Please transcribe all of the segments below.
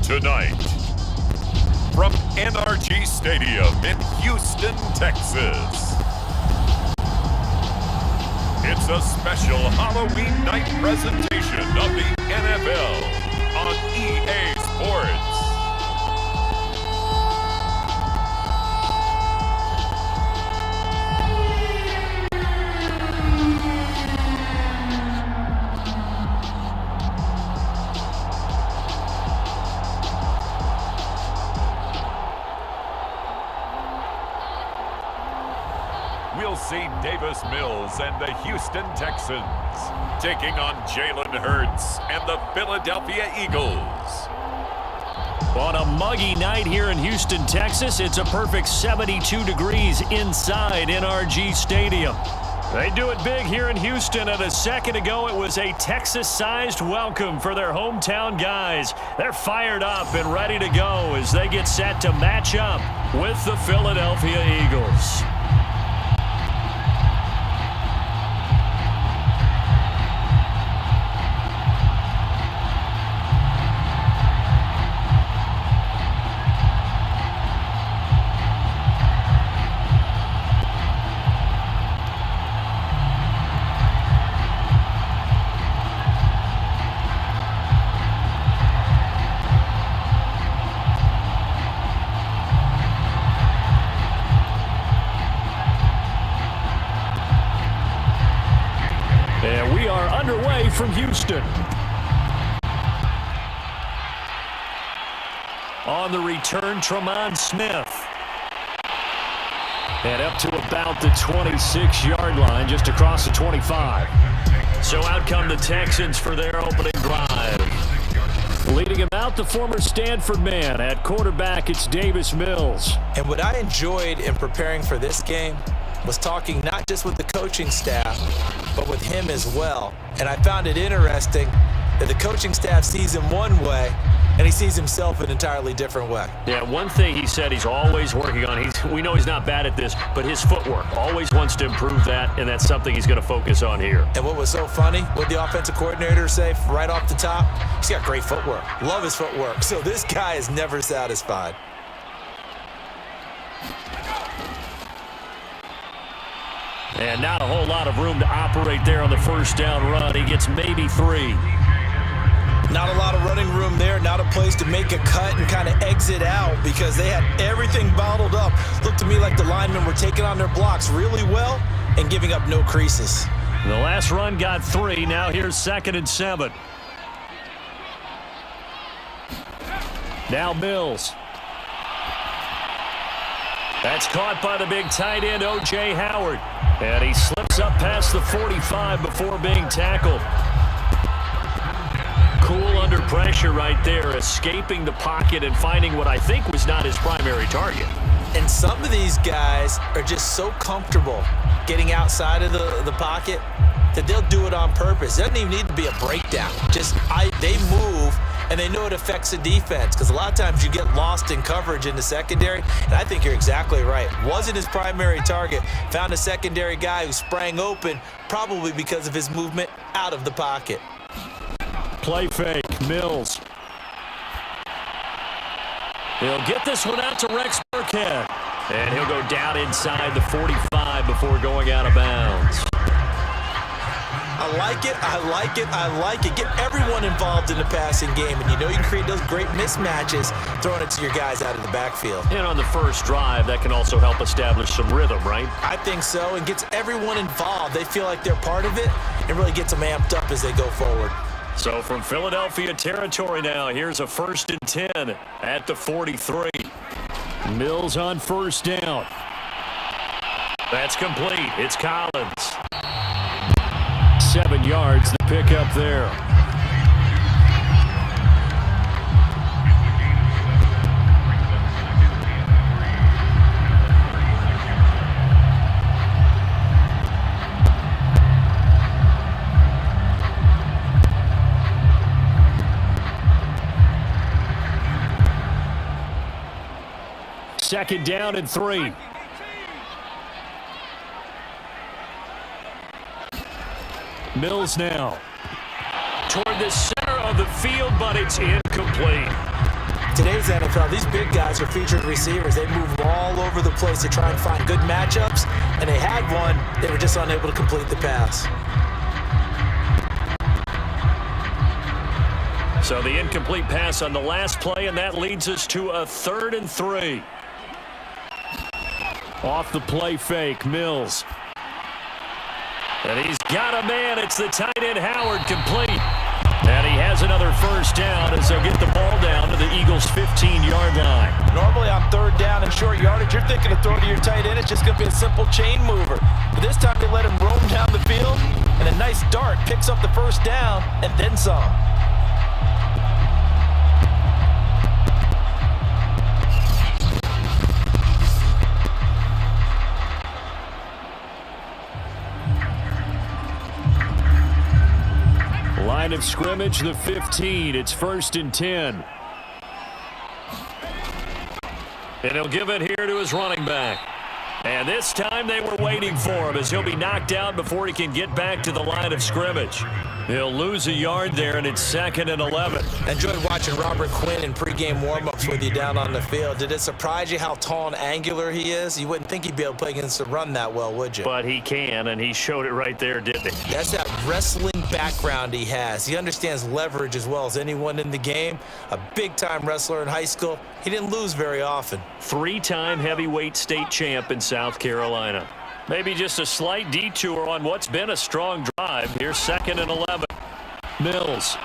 Tonight, from NRG Stadium in Houston, Texas, it's a special Halloween night presentation of the NFL on EA Sports. We'll see Davis Mills and the Houston Texans taking on Jalen Hurts and the Philadelphia Eagles. On a muggy night here in Houston, Texas, it's a perfect 72 degrees inside NRG Stadium. They do it big here in Houston, and a second ago it was a Texas-sized welcome for their hometown guys. They're fired up and ready to go as they get set to match up with the Philadelphia Eagles. And we are underway from Houston. On the return, Tremont Smith. And up to about the 26-yard line, just across the 25. So out come the Texans for their opening drive. Leading him out, the former Stanford man. At quarterback, it's Davis Mills. And what I enjoyed in preparing for this game was talking not just with the coaching staff, but with him as well. And I found it interesting that the coaching staff sees him one way, and he sees himself an entirely different way. Yeah, one thing he said he's always working on, we know he's not bad at this, but his footwork, always wants to improve that, and that's something he's going to focus on here. And what was so funny, what the offensive coordinator say right off the top, he's got great footwork. Love his footwork. So this guy is never satisfied. And not a whole lot of room to operate there on the first down run. He gets maybe 3. Not a lot of running room there, not a place to make a cut and kind of exit out because they had everything bottled up. Looked to me like the linemen were taking on their blocks really well and giving up no creases. The last run got 3. Now here's 2nd and 7. Now Mills. That's caught by the big tight end, O.J. Howard. And he slips up past the 45 before being tackled. Cool under pressure right there, escaping the pocket and finding what I think was not his primary target. And some of these guys are just so comfortable getting outside of the pocket that they'll do it on purpose. It doesn't even need to be a breakdown. They move, and they know it affects the defense because a lot of times you get lost in coverage in the secondary, and I think you're exactly right. Wasn't his primary target. Found a secondary guy who sprang open, probably because of his movement out of the pocket. Play fake, Mills. He'll get this one out to Rex Burkhead. And he'll go down inside the 45 before going out of bounds. I like it, I like it, I like it. Get everyone involved in the passing game, and you know you can create those great mismatches throwing it to your guys out of the backfield. And on the first drive, that can also help establish some rhythm, right? I think so, and gets everyone involved. They feel like they're part of it and really gets them amped up as they go forward. So from Philadelphia territory now, here's a 1st and 10 at the 43. Mills on first down. That's complete. It's Collins. 7 yards, the pickup there. Second down and 3. Mills now toward the center of the field, but it's incomplete. NFL. These big guys are featured receivers. They move all over the place to try and find good matchups, and they had one. They were just unable to complete the pass. So the incomplete pass on the last play, and that leads us to a 3rd and 3. Off the play fake, Mills. And he's got a man. It's the tight end, Howard, complete. And he has another first down as they'll get the ball down to the Eagles' 15-yard line. Normally on 3rd down and short yardage, you're thinking of throwing to your tight end. It's just going to be a simple chain mover. But this time they let him roam down the field, and a nice dart picks up the first down and then some. Line of scrimmage, the 15. It's 1st and 10. And he'll give it here to his running back. And this time they were waiting for him as he'll be knocked down before he can get back to the line of scrimmage. He'll lose a yard there, and it's 2nd and 11. Enjoyed watching Robert Quinn in pregame warm-ups with you down on the field. Did it surprise you how tall and angular he is? You wouldn't think he'd be able to play against the run that well, would you? But he can, and he showed it right there, didn't he? That's that wrestling background he has. He understands leverage as well as anyone in the game. A big-time wrestler in high school. He didn't lose very often. 3-time heavyweight state champ in South Carolina. Maybe just a slight detour on what's been a strong drive. Here's 2nd and 11. Mills.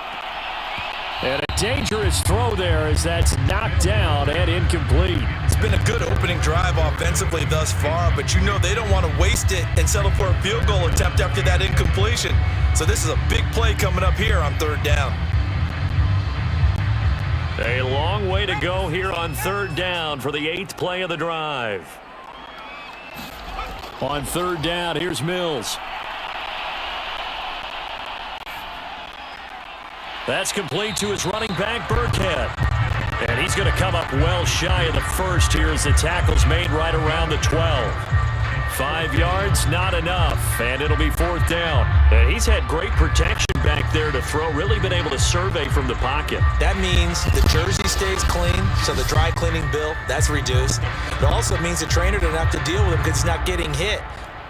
And a dangerous throw there as that's knocked down and incomplete. It's been a good opening drive offensively thus far, but you know they don't want to waste it and settle for a field goal attempt after that incompletion. So this is a big play coming up here on 3rd down. A long way to go here on 3rd down for the 8th play of the drive. On 3rd down, here's Mills. That's complete to his running back, Burkhead. And he's going to come up well shy of the first here as the tackle's made right around the 12. 5 yards, not enough, and it'll be 4th down. And he's had great protection back there to throw, really been able to survey from the pocket. That means the jersey stays clean, so the dry cleaning bill, that's reduced. It also means the trainer doesn't have to deal with him because he's not getting hit.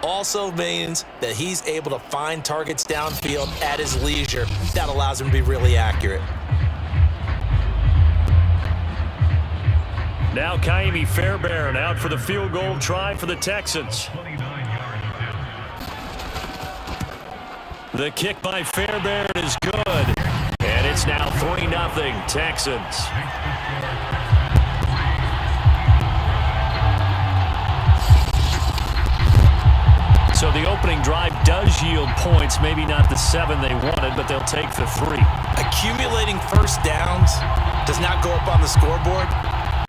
Also means that he's able to find targets downfield at his leisure. That allows him to be really accurate. Now Kaimi Fairbairn out for the field goal try for the Texans. The kick by Fairbairn is good. And it's now 3-0 Texans. So the opening drive does yield points. Maybe not the 7 they wanted, but they'll take the 3. Accumulating first downs does not go up on the scoreboard,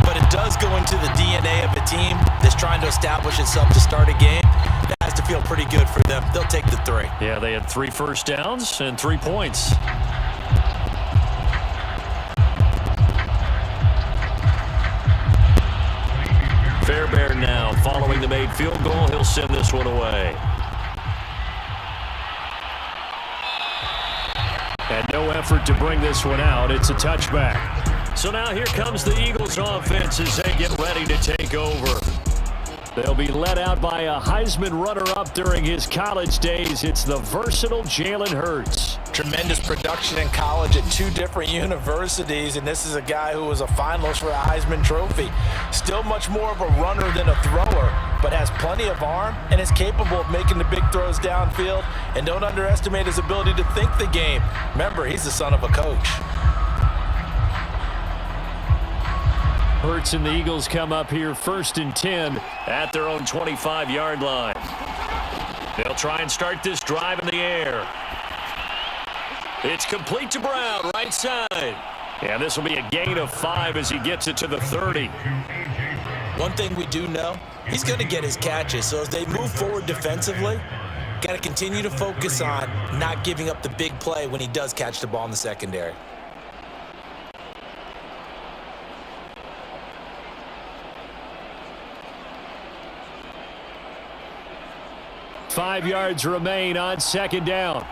but it does go into the DNA of a team that's trying to establish itself to start a game. That has to feel pretty good for them. They'll take the 3. Yeah, they had 3 first downs and 3 points. Fairbairn now following the made field goal. He'll send this one away. And no effort to bring this one out. It's a touchback. So now here comes the Eagles offense as they get ready to take over. They'll be led out by a Heisman runner-up during his college days. It's the versatile Jalen Hurts. Tremendous production in college at 2 different universities, and this is a guy who was a finalist for a Heisman Trophy. Still much more of a runner than a thrower, but has plenty of arm and is capable of making the big throws downfield. And don't underestimate his ability to think the game. Remember, he's the son of a coach. Hurts and the Eagles come up here 1st and 10 at their own 25-yard line. They'll try and start this drive in the air. It's complete to Brown, right side. And this will be a gain of 5 as he gets it to the 30. One thing we do know, he's going to get his catches. So as they move forward defensively, got to continue to focus on not giving up the big play when he does catch the ball in the secondary. Five yards remain on 2nd down.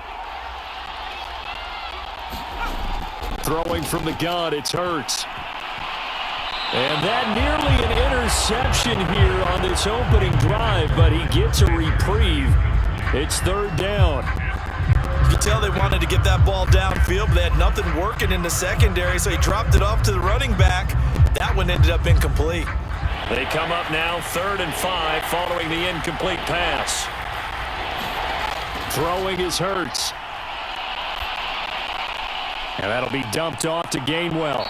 Throwing from the gun, it's Hurts. And that nearly an interception here on this opening drive, but he gets a reprieve. It's third down. You can tell they wanted to get that ball downfield, but they had nothing working in the secondary, so he dropped it off to the running back. That one ended up incomplete. They come up now 3rd and 5 following the incomplete pass. Throwing is Hurts. And that'll be dumped off to Gainwell.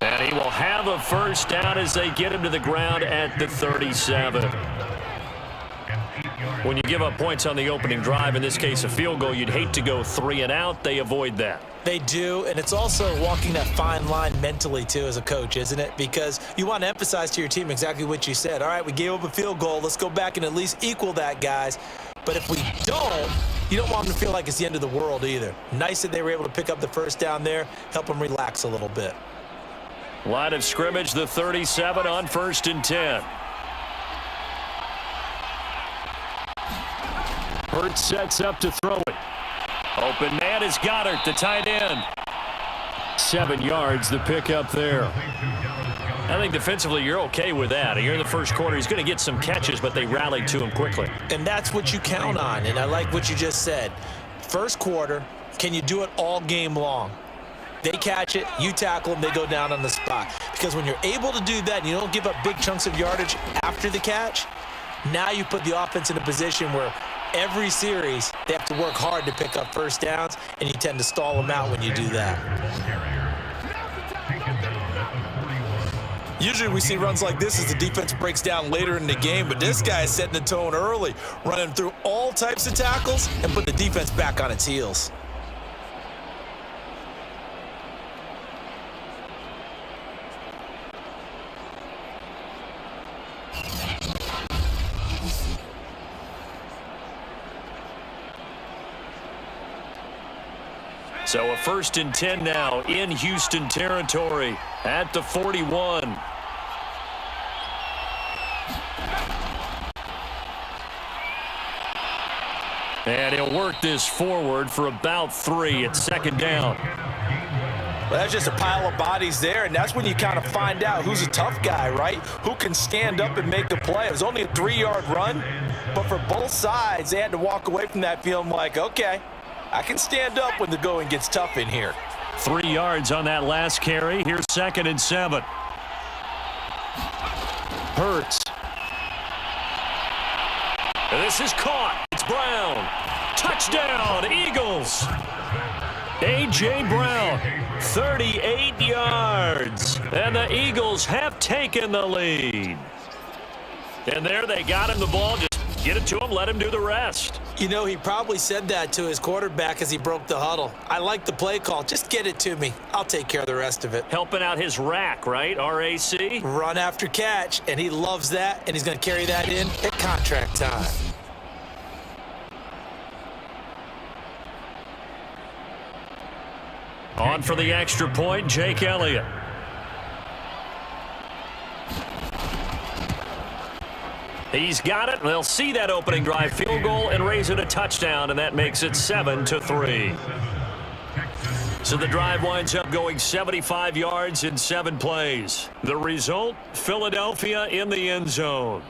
And he will have a first down as they get him to the ground at the 37. When you give up points on the opening drive, in this case a field goal, you'd hate to go 3 and out. They avoid that. They do, and it's also walking that fine line mentally, too, as a coach, isn't it? Because you want to emphasize to your team exactly what you said. All right, we gave up a field goal. Let's go back and at least equal that, guys. But if we don't, you don't want them to feel like it's the end of the world either. Nice that they were able to pick up the first down there, help them relax a little bit. Line of scrimmage, the 37 on 1st and 10. Hurts sets up to throw it. Open man is Goddard, the tight end. 7 yards, the pickup there. I think defensively you're okay with that. Here in the first quarter, he's going to get some catches, but they rallied to him quickly. And that's what you count on, and I like what you just said. First quarter, can you do it all game long? They catch it, you tackle them, they go down on the spot. Because when you're able to do that and you don't give up big chunks of yardage after the catch, now you put the offense in a position where every series they have to work hard to pick up first downs, and you tend to stall them out when you do that. Usually we see runs like this as the defense breaks down later in the game, but this guy is setting the tone early, running through all types of tackles and put the defense back on its heels. So a 1st and 10 now in Houston territory at the 41. And he'll work this forward for about 3 at 2nd down. Well, that's just a pile of bodies there, and that's when you kind of find out who's a tough guy, right? Who can stand up and make a play. It was only a 3-yard run, but for both sides, they had to walk away from that feeling like, okay, I can stand up when the going gets tough in here. 3 yards on that last carry. Here's 2nd and 7. Hurts. And this is caught. It's Brown. Touchdown, Eagles. A.J. Brown, 38 yards. And the Eagles have taken the lead. And there they got him the ball. Just get it to him, let him do the rest. You know, he probably said that to his quarterback as he broke the huddle. I like the play call. Just get it to me. I'll take care of the rest of it. Helping out his rack, right? RAC? Run after catch, and he loves that, and he's going to carry that in at contract time. On for the extra point, Jake Elliott. He's got it, and they'll see that opening drive field goal and raise it a touchdown, and that makes it 7-3. So the drive winds up going 75 yards in 7 plays. The result, Philadelphia in the end zone.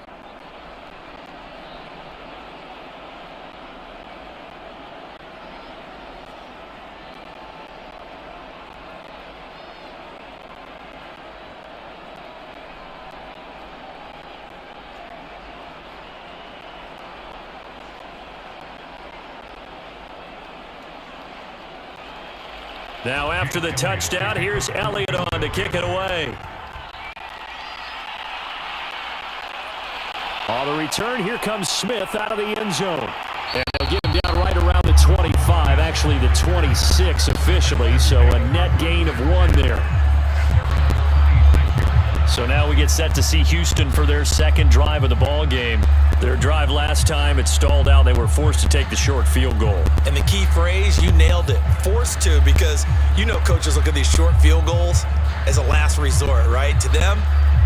Now after the touchdown, here's Elliott on to kick it away. On the return, here comes Smith out of the end zone. And they'll get him down right around the 25, actually the 26 officially, so a net gain of 1 there. So now we get set to see Houston for their second drive of the ball game. Their drive last time, it stalled out. They were forced to take the short field goal. And the key phrase, you nailed it. Forced to, because you know coaches look at these short field goals as a last resort, right? To them,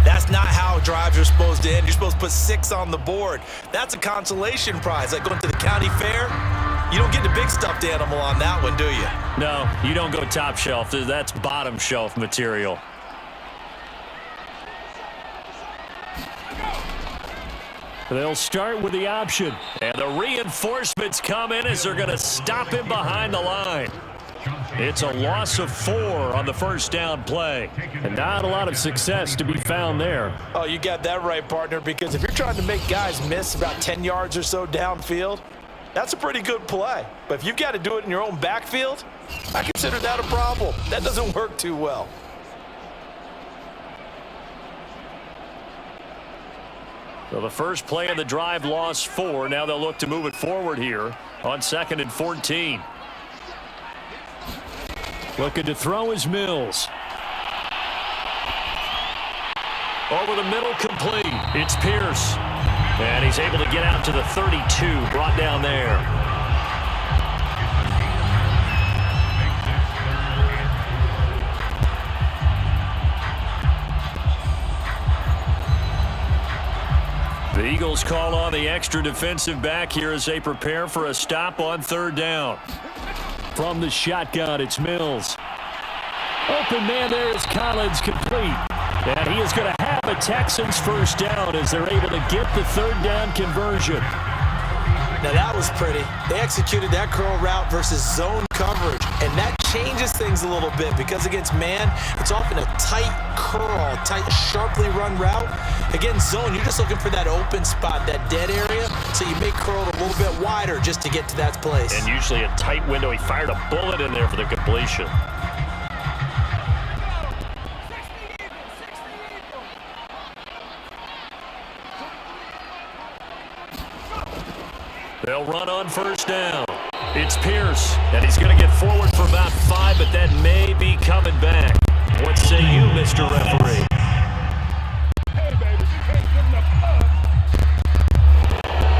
that's not how drives are supposed to end. You're supposed to put 6 on the board. That's a consolation prize. Like going to the county fair, you don't get the big stuffed animal on that one, do you? No, you don't go top shelf. That's bottom shelf material. They'll start with the option. And the reinforcements come in as they're going to stop him behind the line. It's a loss of 4 on the first down play. And not a lot of success to be found there. Oh, you got that right, partner, because if you're trying to make guys miss about 10 yards or so downfield, that's a pretty good play. But if you've got to do it in your own backfield, I consider that a problem. That doesn't work too well. So the first play of the drive lost 4. Now they'll look to move it forward here on 2nd and 14. Looking to throw is Mills. Over the middle, complete. It's Pierce. And he's able to get out to the 32, brought down there. The Eagles call on the extra defensive back here as they prepare for a stop on 3rd down. From the shotgun, it's Mills. Open man there is Collins, complete. And he is going to have a Texans first down as they're able to get the 3rd down conversion. Now that was pretty. They executed that curl route versus zone coverage, and that changes things a little bit because against man, it's often a tight curl, tight, sharply run route. Against zone, you're just looking for that open spot, that dead area, so you make curl a little bit wider just to get to that place. And usually a tight window. He fired a bullet in there for the completion. They'll run on first down. It's Pierce, and he's going to get forward for about 5, but that may be coming back. What say you, Mr. Referee?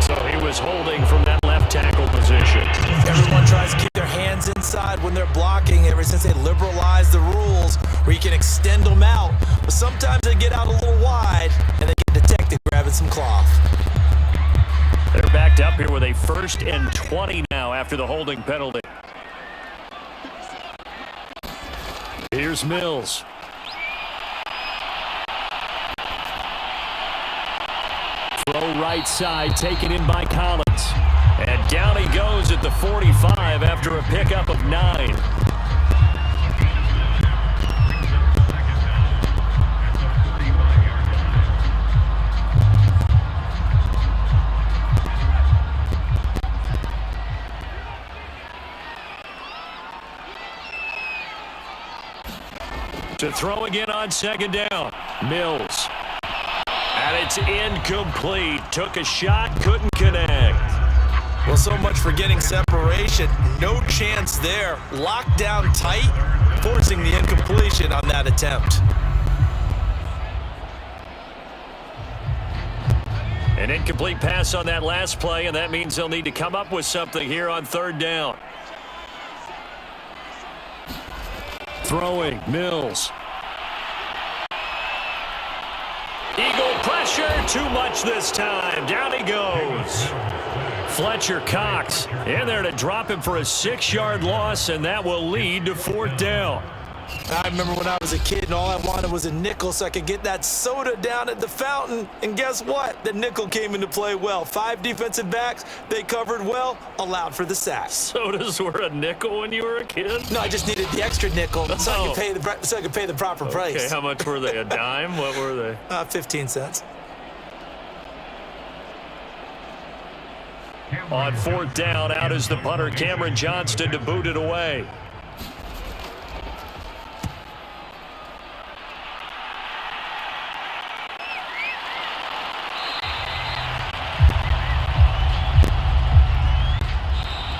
So he was holding from that left tackle position. Everyone tries to keep their hands inside when they're blocking ever since they liberalized the rules where you can extend them out. But sometimes they get out a little wide, and they get detected grabbing some cloth. They're backed up here with a 1st and 20 now after the holding penalty. Here's Mills. Throw right side, taken in by Collins. And down he goes at the 45 after a pickup of 9. To throw again on 2nd down. Mills. And it's incomplete. Took a shot, couldn't connect. Well, so much for getting separation. No chance there. Locked down tight, forcing the incompletion on that attempt. An incomplete pass on that last play, and that means they'll need to come up with something here on 3rd down. Throwing, Mills. Eagle pressure, too much this time. Down he goes. Fletcher Cox in there to drop him for a 6-yard loss, and that will lead to 4th down. I remember when I was a kid and all I wanted was a nickel so I could get that soda down at the fountain. And guess what? The nickel came into play well. 5 defensive backs, they covered well, allowed for the sack. Sodas were a nickel when you were a kid? No, I just needed the extra nickel so I could pay the proper price. Okay, how much were they? A dime? What were they? 15 cents. On 4th down, out is the punter, Cameron Johnston, to boot it away.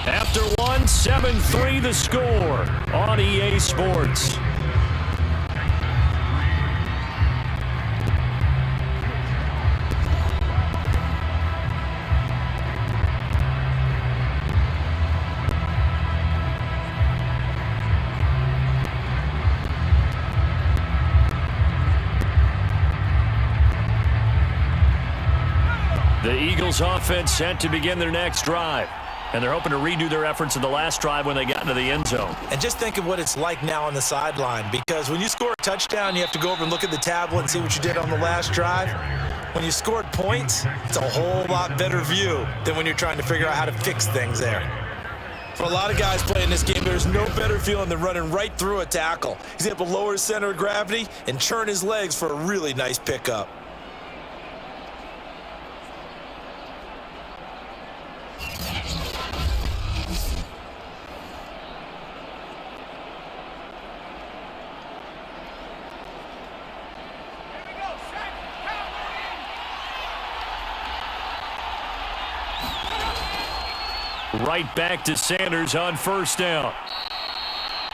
After 7-3 the score on EA Sports. The Eagles offense set to begin their next drive. And they're hoping to redo their efforts in the last drive when they got into the end zone. And just think of what it's like now on the sideline, because when you score a touchdown, you have to go over and look at the tablet and see what you did on the last drive. When you scored points, it's a whole lot better view than when you're trying to figure out how to fix things there. For a lot of guys playing this game, there's no better feeling than running right through a tackle. He's able to lower his center of gravity and churn his legs for a really nice pickup. Right back to Sanders on first down.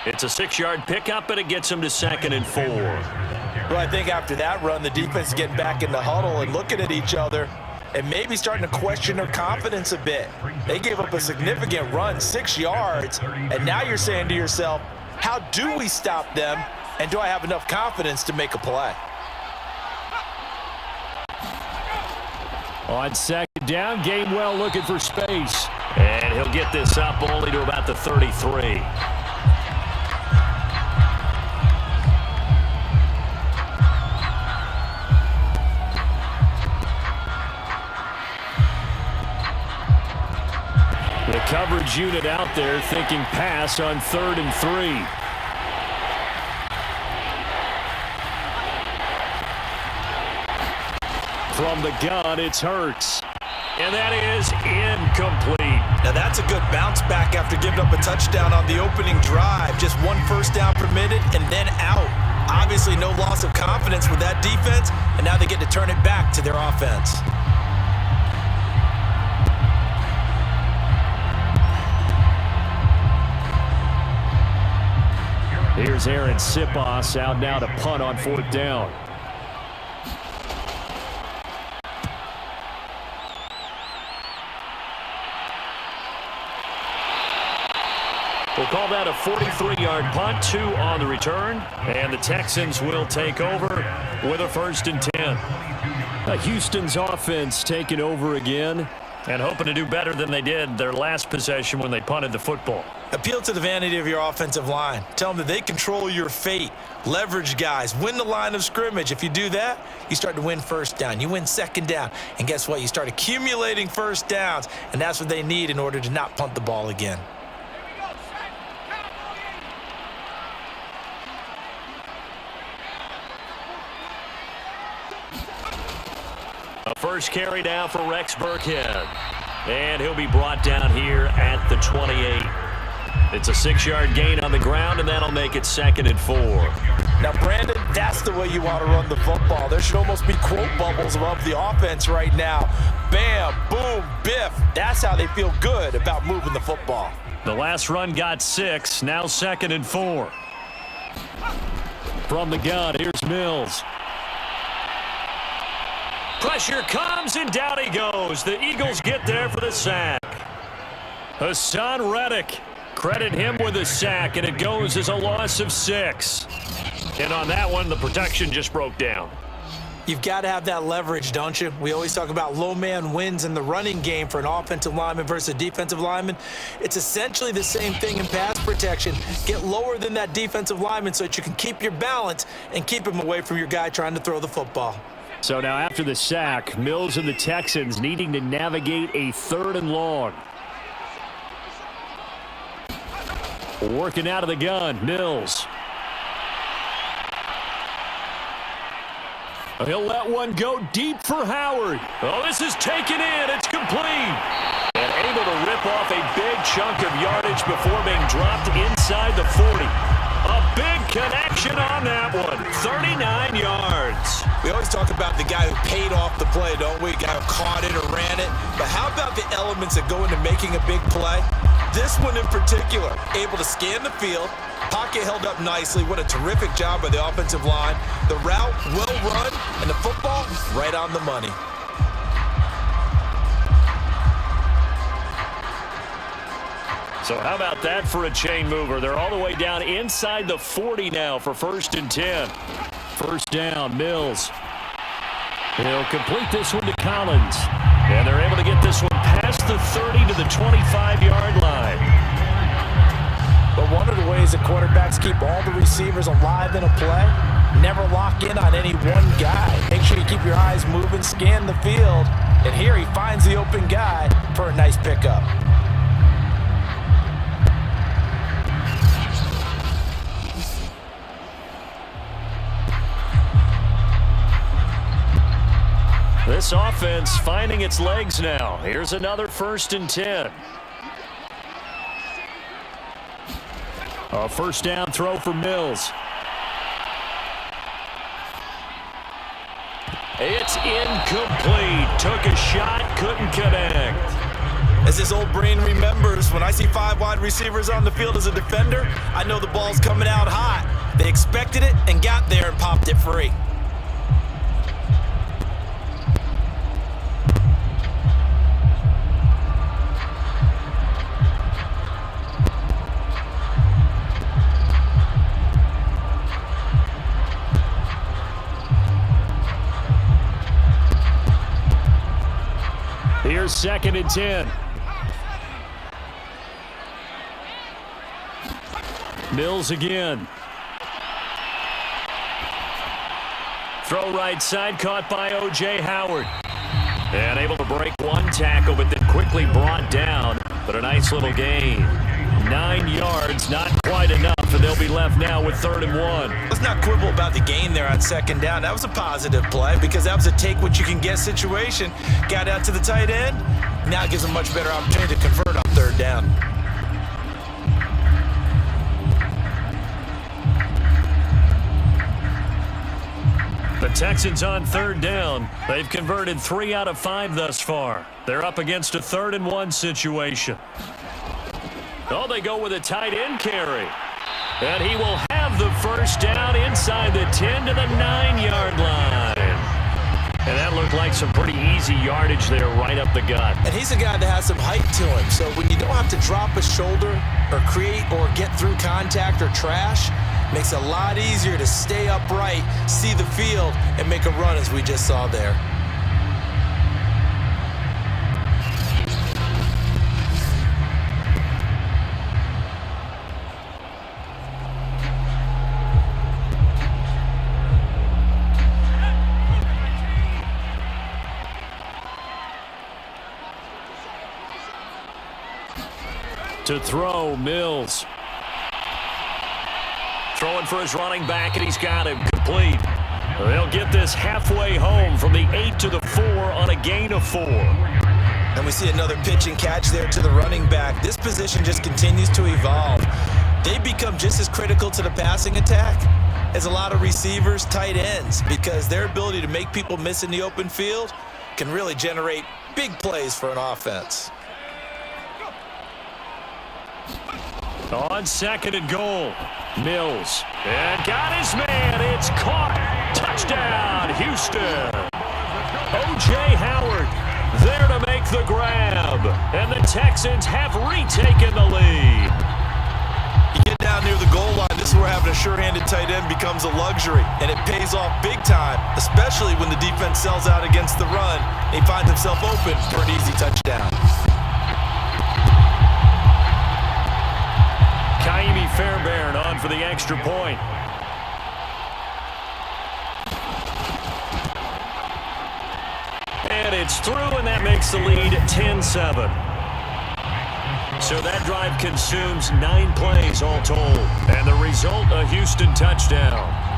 It's a 6-yard pickup, and it gets him to 2nd and 4. Well, I think after that run, the defense is getting back in the huddle and looking at each other and maybe starting to question their confidence a bit. They gave up a significant run, 6 yards, and now you're saying to yourself, how do we stop them, and do I have enough confidence to make a play? On 2nd down, Gainwell looking for space. And he'll get this up only to about the 33. The coverage unit out there thinking pass on 3rd and 3. From the gun, it's Hurts. And that is incomplete. Now that's a good bounce back after giving up a touchdown on the opening drive. Just 1 first down permitted and then out. Obviously no loss of confidence with that defense, and now they get to turn it back to their offense. Here's Aaron Sipos out now to punt on 4th down. We'll call that a 43-yard punt, 2 on the return, and the Texans will take over with a 1st and 10. Houston's offense taking over again and hoping to do better than they did their last possession when they punted the football. Appeal to the vanity of your offensive line. Tell them that they control your fate. Leverage guys. Win the line of scrimmage. If you do that, you start to win 1st down. You win 2nd down. And guess what? You start accumulating 1st downs, and that's what they need in order to not punt the ball again. A first carry now for Rex Burkhead. And he'll be brought down here at the 28. It's a 6-yard gain on the ground, and that'll make it 2nd and 4. Now, Brandon, that's the way you want to run the football. There should almost be quote bubbles above the offense right now. Bam, boom, biff. That's how they feel good about moving the football. The last run got 6, now 2nd and 4. From the gun, here's Mills. Pressure comes, and down he goes. The Eagles get there for the sack. Hassan Reddick, credit him with a sack, and it goes as a loss of 6. And on that one, the protection just broke down. You've got to have that leverage, don't you? We always talk about low man wins in the running game for an offensive lineman versus a defensive lineman. It's essentially the same thing in pass protection. Get lower than that defensive lineman so that you can keep your balance and keep him away from your guy trying to throw the football. So now after the sack, Mills and the Texans needing to navigate a 3rd and long. Working out of the gun, Mills. He'll let one go deep for Howard. Oh, this is taken in. It's complete. And able to rip off a big chunk of yardage before being dropped inside the 40. A big connection on that one. 39 yards. We always talk about the guy who paid off the play, don't we? The guy who caught it or ran it. But how about the elements that go into making a big play? This one in particular, able to scan the field, pocket held up nicely. What a terrific job by the offensive line. The route well run, and the football right on the money. So how about that for a chain mover? They're all the way down inside the 40 now for 1st and 10. First down, Mills. He'll complete this one to Collins. And they're able to get this one past the 30 to the 25-yard line. But one of the ways that quarterbacks keep all the receivers alive in a play, never lock in on any one guy. Make sure you keep your eyes moving, scan the field, and here he finds the open guy for a nice pickup. This offense finding its legs now. Here's another 1st and 10. A first down throw for Mills. It's incomplete. Took a shot, couldn't connect. As his old brain remembers, when I see 5 wide receivers on the field as a defender, I know the ball's coming out hot. They expected it and got there and popped it free. Here's 2nd and 10. Mills again. Throw right side, caught by O.J. Howard. And able to break one tackle, but then quickly brought down. But a nice little gain. 9 yards, not quite enough, and they'll be left now with 3rd and 1. Let's not quibble about the gain there on 2nd down. That was a positive play because that was a take-what-you-can-get situation. Got out to the tight end. Now it gives them much better opportunity to convert on 3rd down. The Texans on 3rd down. They've converted 3 out of 5 thus far. They're up against a 3rd and 1 situation. Oh, they go with a tight end carry. And he will have the first down inside the 10 to the 9-yard line. And that looked like some pretty easy yardage there right up the gut. And he's a guy that has some height to him. So when you don't have to drop a shoulder or create or get through contact or trash, makes it a lot easier to stay upright, see the field, and make a run as we just saw there. To throw, Mills. Throwing for his running back, and he's got him complete. They'll get this halfway home from the 8 to the 4 on a gain of 4. And we see another pitch and catch there to the running back. This position just continues to evolve. They become just as critical to the passing attack as a lot of receivers, tight ends, because their ability to make people miss in the open field can really generate big plays for an offense. On 2nd and goal, Mills. And got his man. It's caught. Touchdown, Houston. O.J. Howard there to make the grab. And the Texans have retaken the lead. You get down near the goal line, this is where having a sure-handed tight end becomes a luxury. And it pays off big time, especially when the defense sells out against the run. He finds himself open for an easy touchdown. Fairbairn on for the extra point. And it's through, and that makes the lead 10-7. So that drive consumes 9 plays all told. And the result, a Houston touchdown.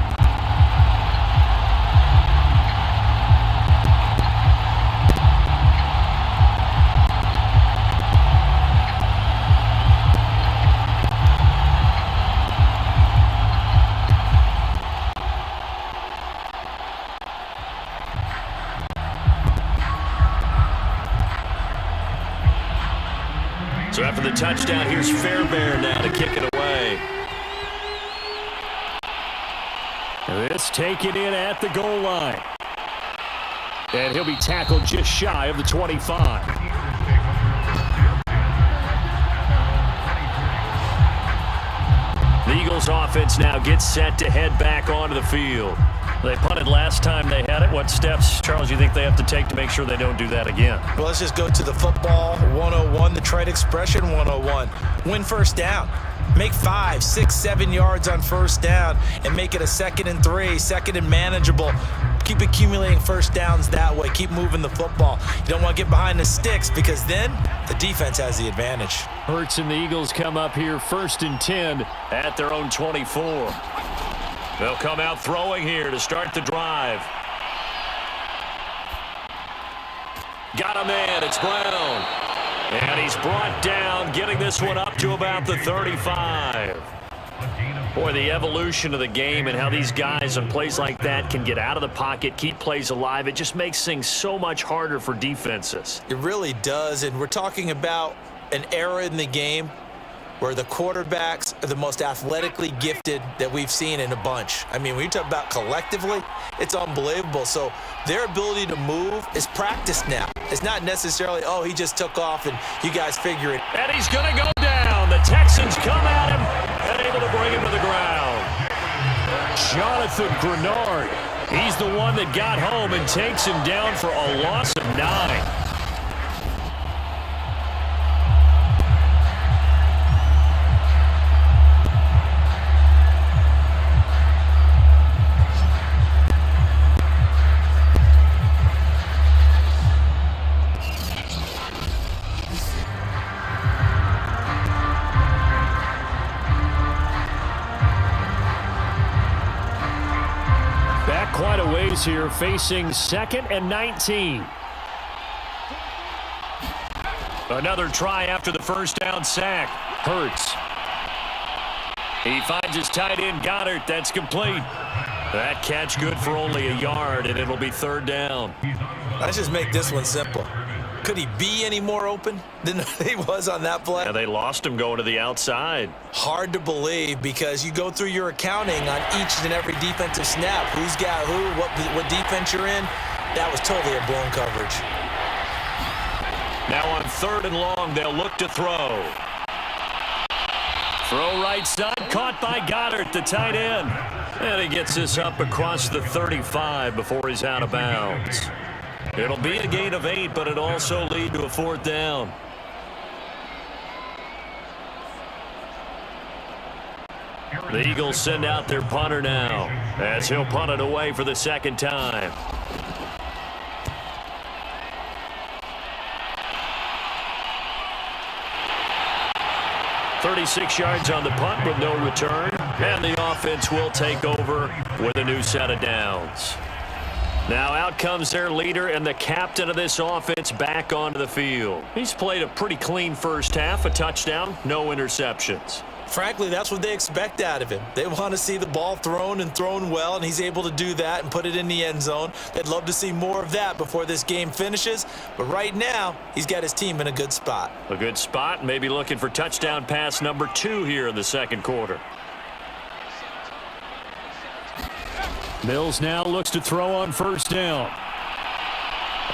So after the touchdown, here's Fairbairn now to kick it away. This taken in at the goal line. And he'll be tackled just shy of the 25. The Eagles offense now gets set to head back onto the field. They punted last time they had it. What steps, Charles, do you think they have to take to make sure they don't do that again? Well, let's just go to the football 101, the trite expression 101. Win first down. Make 5, 6, 7 yards on first down and make it a 2nd and 3, 2nd and manageable. keep accumulating first downs that way. Keep moving the football. You don't want to get behind the sticks because then the defense has the advantage. Hurts and the Eagles come up here 1st and 10 at their own 24. They'll come out throwing here to start the drive. Got him in. It's Brown. And he's brought down, getting this one up to about the 35. Boy, the evolution of the game and how these guys on plays like that can get out of the pocket, keep plays alive, it just makes things so much harder for defenses. It really does, and we're talking about an era in the game where the quarterbacks are the most athletically gifted that we've seen in a bunch. I mean, when you talk about collectively, it's unbelievable. So their ability to move is practiced now. It's not necessarily, oh, he just took off and you guys figure it. And he's going to go down. The Texans come at him and able to bring him to the ground. Jonathan Grenard, he's the one that got home and takes him down for a loss of 9. Quite a ways here, facing 2nd and 19. Another try after the first down sack. Hurts. He finds his tight end, Goddard. That's complete. That catch good for only a yard, and it'll be 3rd down. Let's just make this one simple. Could he be any more open than he was on that play? Yeah, they lost him going to the outside. Hard to believe because you go through your accounting on each and every defensive snap. Who's got who, what defense you're in. That was totally a blown coverage. Now on 3rd and long, they'll look to throw. Throw right side, caught by Goddard, the tight end. And he gets this up across the 35 before he's out of bounds. It'll be a gain of 8, but it'll also lead to a 4th down. The Eagles send out their punter now as he'll punt it away for the 2nd time. "36 yards on the punt with no return, and the offense will take over with a new set of downs. Now out comes their leader and the captain of this offense back onto the field. He's played a pretty clean first half, a touchdown, no interceptions. Frankly, that's what they expect out of him. They want to see the ball thrown and thrown well, and he's able to do that and put it in the end zone. They'd love to see more of that before this game finishes, but right now, he's got his team in a good spot. A good spot, maybe looking for touchdown pass number 2 here in the 2nd quarter. Mills now looks to throw on 1st down.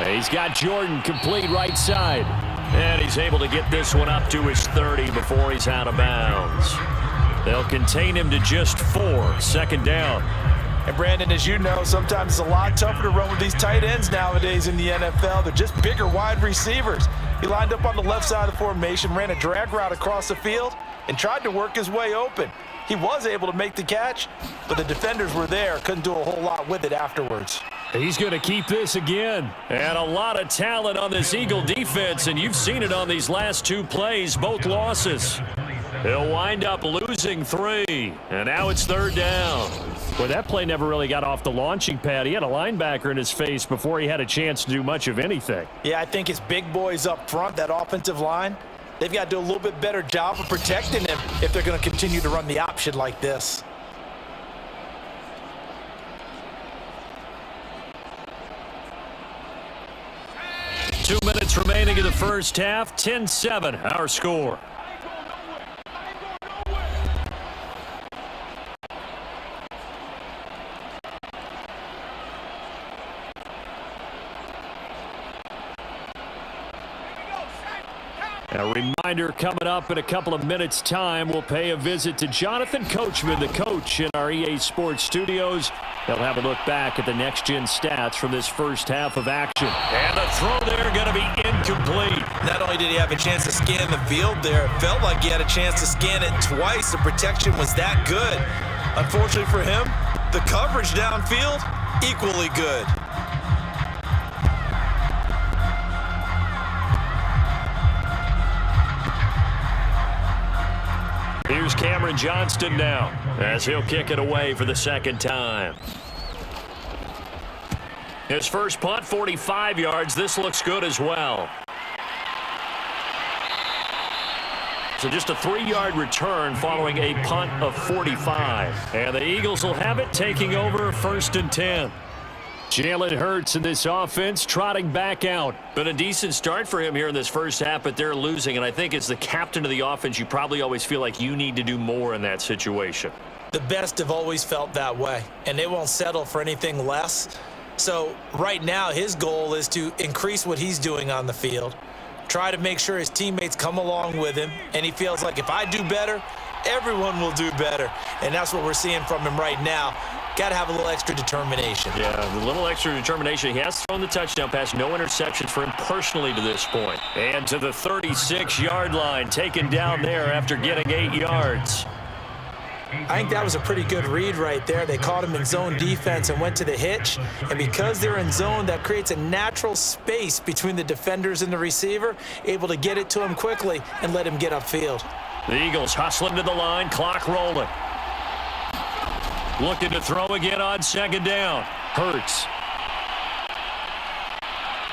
He's got Jordan complete right side. And he's able to get this one up to his 30 before he's out of bounds. They'll contain him to just 4, 2nd down. And Brandon, as you know, sometimes it's a lot tougher to run with these tight ends nowadays in the NFL. They're just bigger wide receivers. He lined up on the left side of the formation, ran a drag route across the field, and tried to work his way open. He was able to make the catch, but the defenders were there, couldn't do a whole lot with it afterwards. He's going to keep this again. And a lot of talent on this Eagle defense, and you've seen it on these last 2 plays, both losses. He'll wind up losing 3, and now it's 3rd down. Well, that play never really got off the launching pad. He had a linebacker in his face before he had a chance to do much of anything. Yeah, I think his big boys up front, that offensive line, they've got to do a little bit better job of protecting him if they're going to continue to run the option like this. Two minutes remaining in the first half. 10-7, our score. A reminder coming up in a couple of minutes' time. We'll pay a visit to Jonathan Coachman, the coach in our EA Sports studios. They'll have a look back at the next-gen stats from this first half of action. And the throw there going to be incomplete. Not only did he have a chance to scan the field there, it felt like he had a chance to scan it twice. The protection was that good. Unfortunately for him, the coverage downfield equally good. Here's Cameron Johnston now as he'll kick it away for the second time. His first punt, 45 yards. This looks good as well. So just a 3-yard return following a punt of 45. And the Eagles will have it, taking over 1st and 10. Jalen Hurts in this offense trotting back out. Been a decent start for him here in this first half, but they're losing. And I think as the captain of the offense, you probably always feel like you need to do more in that situation. The best have always felt that way, and they won't settle for anything less. So right now his goal is to increase what he's doing on the field, try to make sure his teammates come along with him, and he feels like if I do better, everyone will do better. And that's what we're seeing from him right now. Got to have a little extra determination. Yeah, a little extra determination. He has thrown the touchdown pass. No interceptions for him personally to this point. And to the 36-yard line, taken down there after getting 8 yards. I think that was a pretty good read right there. They caught him in zone defense and went to the hitch. And because they're in zone, that creates a natural space between the defenders and the receiver, able to get it to him quickly and let him get upfield. The Eagles hustling to the line, clock rolling. Looking to throw again on second down. Hurts.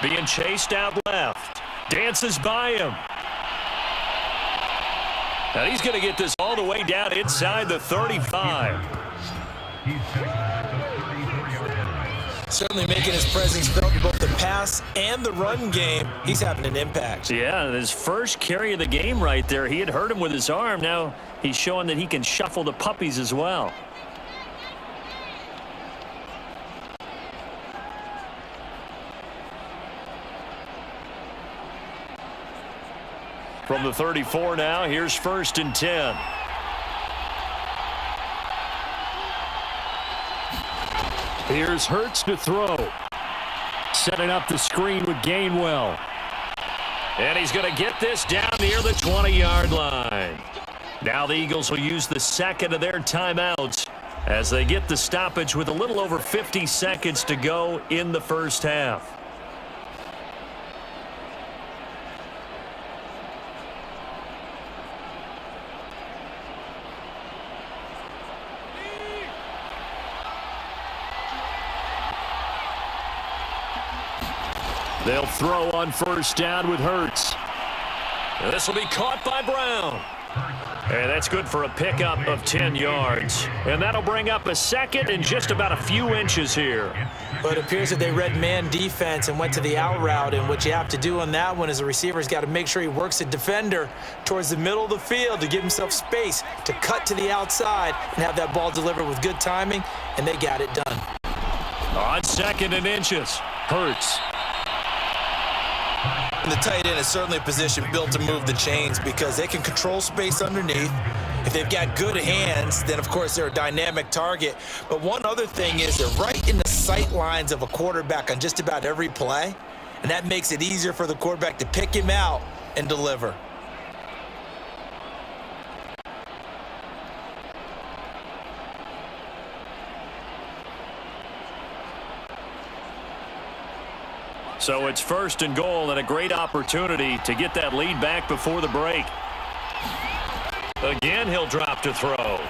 Being chased out left. Dances by him. Now he's going to get this all the way down inside the 35. Certainly making his presence felt in both the pass and the run game. He's having an impact. Yeah, his first carry of the game right there. He had hurt him with his arm. Now he's showing that he can shuffle the puppies as well. From the 34 now, here's 1st and 10. Here's Hurts to throw. Setting up the screen with Gainwell. And he's going to get this down near the 20-yard line. Now the Eagles will use the second of their timeouts as they get the stoppage with a little over 50 seconds to go in the first half. They'll throw on first down with Hurts. And this will be caught by Brown. And that's good for a pickup of 10 yards. And that'll bring up a second and just about a few inches here. But it appears that they read man defense and went to the out route. And what you have to do on that one is the receiver's got to make sure he works the defender towards the middle of the field to give himself space to cut to the outside and have that ball delivered with good timing. And they got it done. On 2nd and inches, Hurts. And the tight end is certainly a position built to move the chains because they can control space underneath. If they've got good hands, then of course they're a dynamic target. But one other thing is they're right in the sight lines of a quarterback on just about every play. And that makes it easier for the quarterback to pick him out and deliver. So it's 1st and goal and a great opportunity to get that lead back before the break. Again, he'll drop to throw. And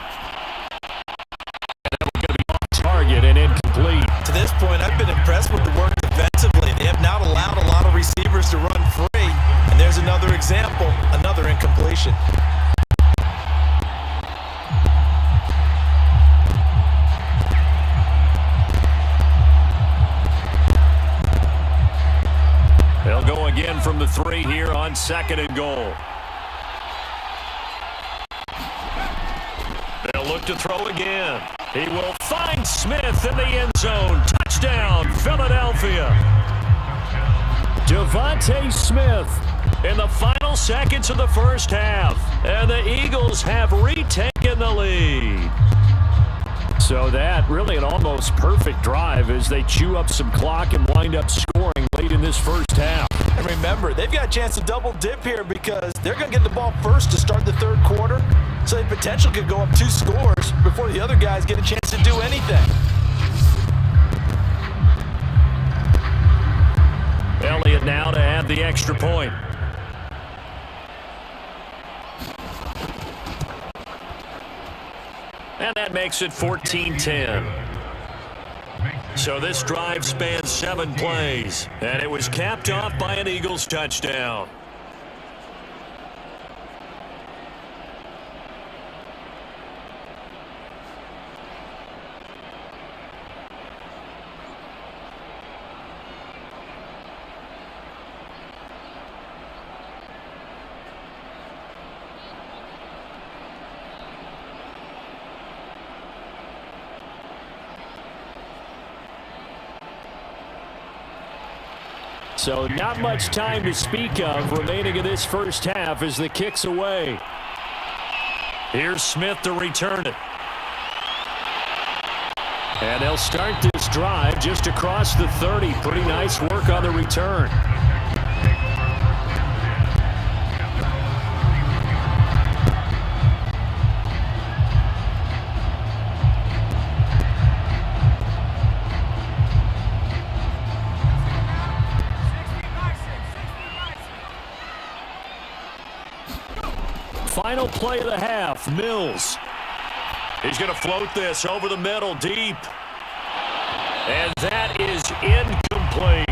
that was going to be off target and incomplete. To this point, I've been impressed with the work defensively. They have not allowed a lot of receivers to run free. And there's another example, another incompletion. They'll go again from the 3 here on 2nd and goal. They'll look to throw again. He will find Smith in the end zone. Touchdown, Philadelphia. Devontae Smith in the final seconds of the first half. And the Eagles have retaken the lead. So that really an almost perfect drive as they chew up some clock and wind up scoring late in this first half. And remember, they've got a chance to double dip here because they're going to get the ball first to start the third quarter. So they potentially could go up 2 scores before the other guys get a chance to do anything. extra point. And that makes it 14-10. So this drive spans 7 plays, and it was capped off by an Eagles touchdown. So not much time to speak of remaining in this first half as the kick's away. Here's Smith to return it. And they'll start this drive just across the 30. Pretty nice work on the return. Final play of the half, Mills. He's going to float this over the middle, deep. And that is incomplete.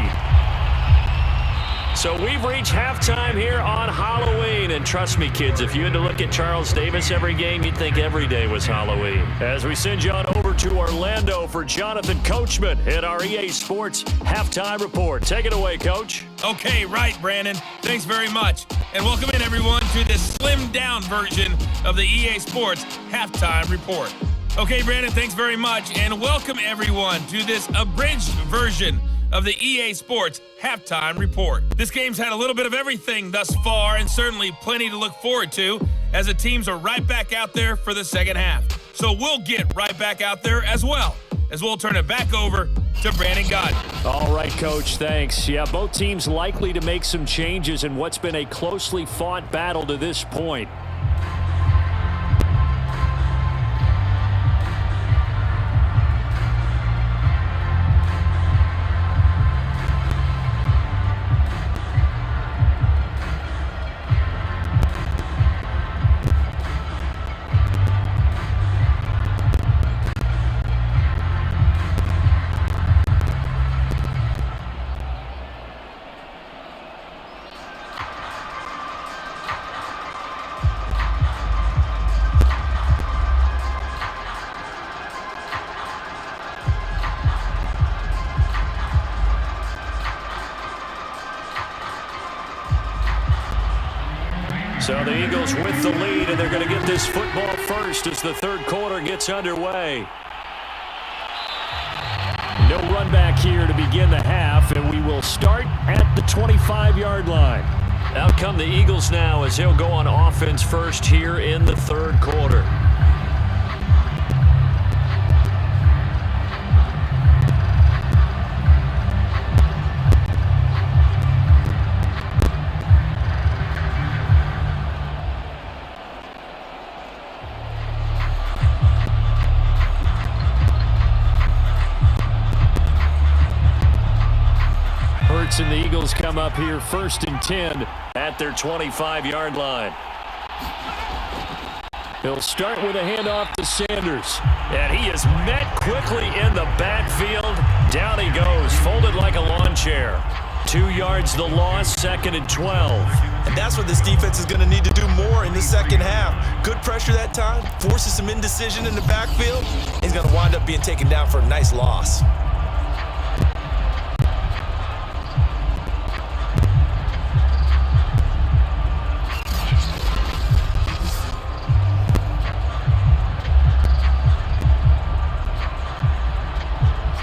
So we've reached halftime here on Halloween. And trust me, kids, if you had to look at Charles Davis every game, you'd think every day was Halloween. As we send you on over to Orlando for Jonathan Coachman in our EA Sports Halftime Report. Take it away, Coach. Okay, right, Brandon. Thanks very much. And welcome in, everyone, to this slimmed-down version of the EA Sports Halftime Report. Okay, Brandon, thanks very much. And welcome, everyone, to this abridged version of the EA Sports Halftime Report. This game's had a little bit of everything thus far, and certainly plenty to look forward to, as the teams are right back out there for the second half. So we'll get right back out there as well, as we'll turn it back over to Brandon Gaudin. All right, Coach, thanks. Yeah, both teams likely to make some changes in what's been a closely fought battle to this point. So the Eagles with the lead, and they're going to get this football first as the third quarter gets underway. No run back here to begin the half, and we will start at the 25-yard line. Out come the Eagles now as they'll go on offense first here in the third quarter. And the Eagles come up here 1st and 10 at their 25-yard line. They'll start with a handoff to Sanders. And he is met quickly in the backfield. Down he goes, folded like a lawn chair. 2 yards the loss, 2nd and 12. And that's what this defense is going to need to do more in the second half. Good pressure that time, forces some indecision in the backfield. He's going to wind up being taken down for a nice loss.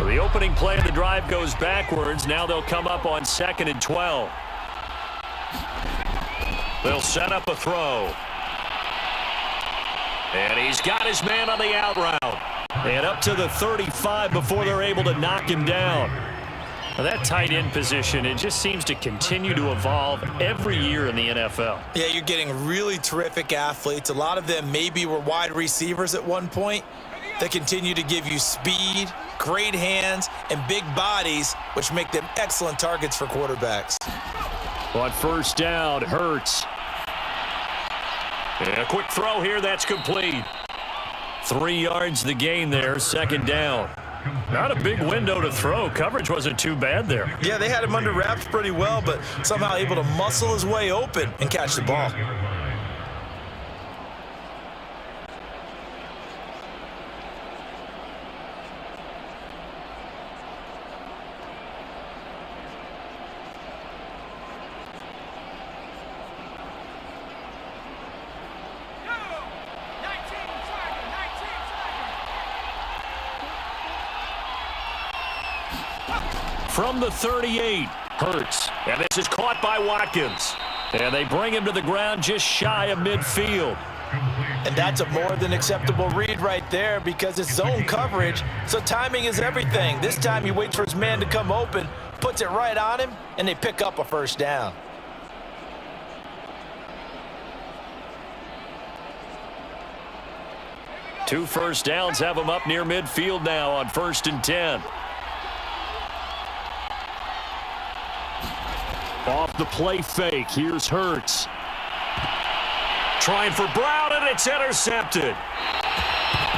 The opening play of the drive goes backwards. Now they'll come up on 2nd and 12. They'll set up a throw. And he's got his man on the out route. And up to the 35 before they're able to knock him down. Now that tight end position, it just seems to continue to evolve every year in the NFL. Yeah, you're getting really terrific athletes. A lot of them maybe were wide receivers at one point. They continue to give you speed, great hands, and big bodies, which make them excellent targets for quarterbacks. On first down, Hurts. And a quick throw here, that's complete. 3 yards the gain there, second down. Not a big window to throw. Coverage wasn't too bad there. Yeah, they had him under wraps pretty well, but somehow able to muscle his way open and catch the ball. From the 38, Hurts. And this is caught by Watkins. And they bring him to the ground just shy of midfield. And that's a more than acceptable read right there because it's zone coverage, so timing is everything. This time he waits for his man to come open, puts it right on him, and they pick up a first down. Two first downs have him up near midfield now on 1st and 10. Off the play fake, here's Hurts. Trying for Brown, and it's intercepted.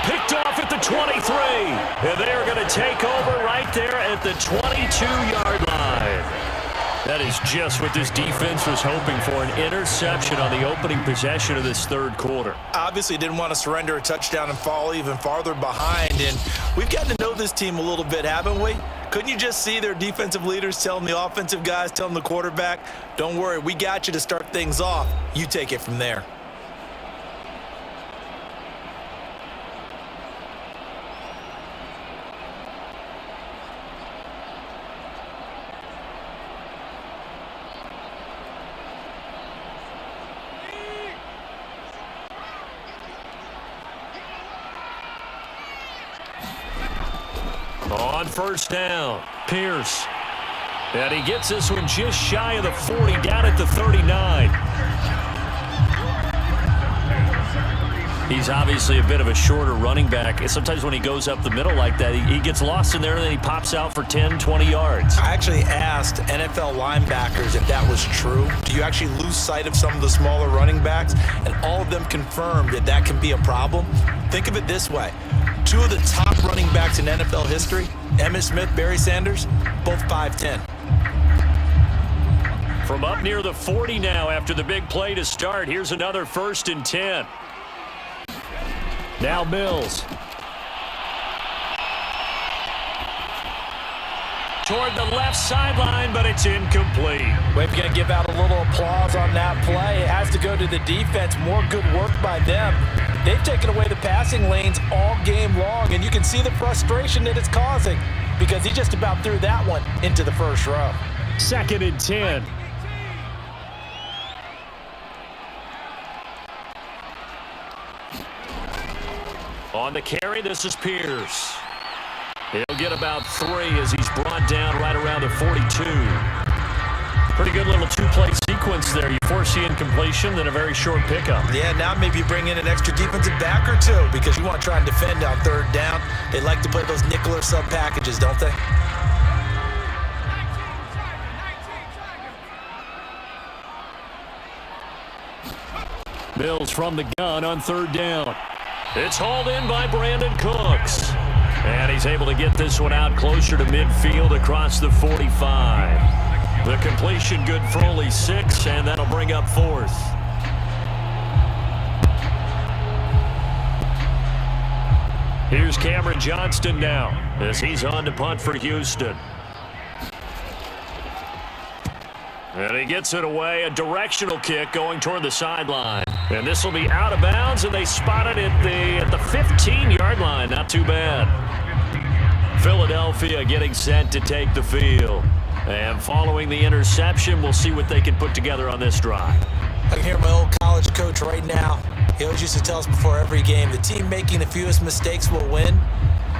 Picked off at the 23. And they're going to take over right there at the 22-yard line. That is just what this defense was hoping for, an interception on the opening possession of this third quarter. Obviously didn't want to surrender a touchdown and fall even farther behind, and we've gotten to know this team a little bit, haven't we? Couldn't you just see their defensive leaders telling the offensive guys, telling the quarterback, don't worry, we got you to start things off. You take it from there. On first down, Pierce. And he gets this one just shy of the 40, down at the 39. He's obviously a bit of a shorter running back. Sometimes when he goes up the middle like that, he gets lost in there, and then he pops out for 10, 20 yards. I actually asked NFL linebackers if that was true. Do you actually lose sight of some of the smaller running backs? And all of them confirmed that that can be a problem. Think of it this way. Two of the top running backs in NFL history, Emmitt Smith, Barry Sanders, both 5'10". From up near the 40 now after the big play to start, here's another 1st and 10. Now Mills. Toward the left sideline, but it's incomplete. We're going to give out a little applause on that play. It has to go to the defense. More good work by them. They've taken away the passing lanes all game long, and you can see the frustration that it's causing because he just about threw that one into the first row. 2nd and 10. On the carry, this is Pierce. He'll get about 3 as he's brought down right around the 42. Pretty good little two-play sequence there. You force the incompletion, then a very short pickup. Yeah, now maybe you bring in an extra defensive back or two because you want to try and defend on 3rd down. They like to play those nickel or sub packages, don't they? Mills from the gun on 3rd down. It's hauled in by Brandon Cooks. And he's able to get this one out closer to midfield across the 45. The completion good for only 6, and that'll bring up 4th. Here's Cameron Johnston now as he's on to punt for Houston. And he gets it away, a directional kick going toward the sideline. And this will be out of bounds, and they spot it at the 15-yard line. Not too bad. Philadelphia getting set to take the field. And following the interception, we'll see what they can put together on this drive. I can hear my old college coach right now. He always used to tell us before every game, the team making the fewest mistakes will win.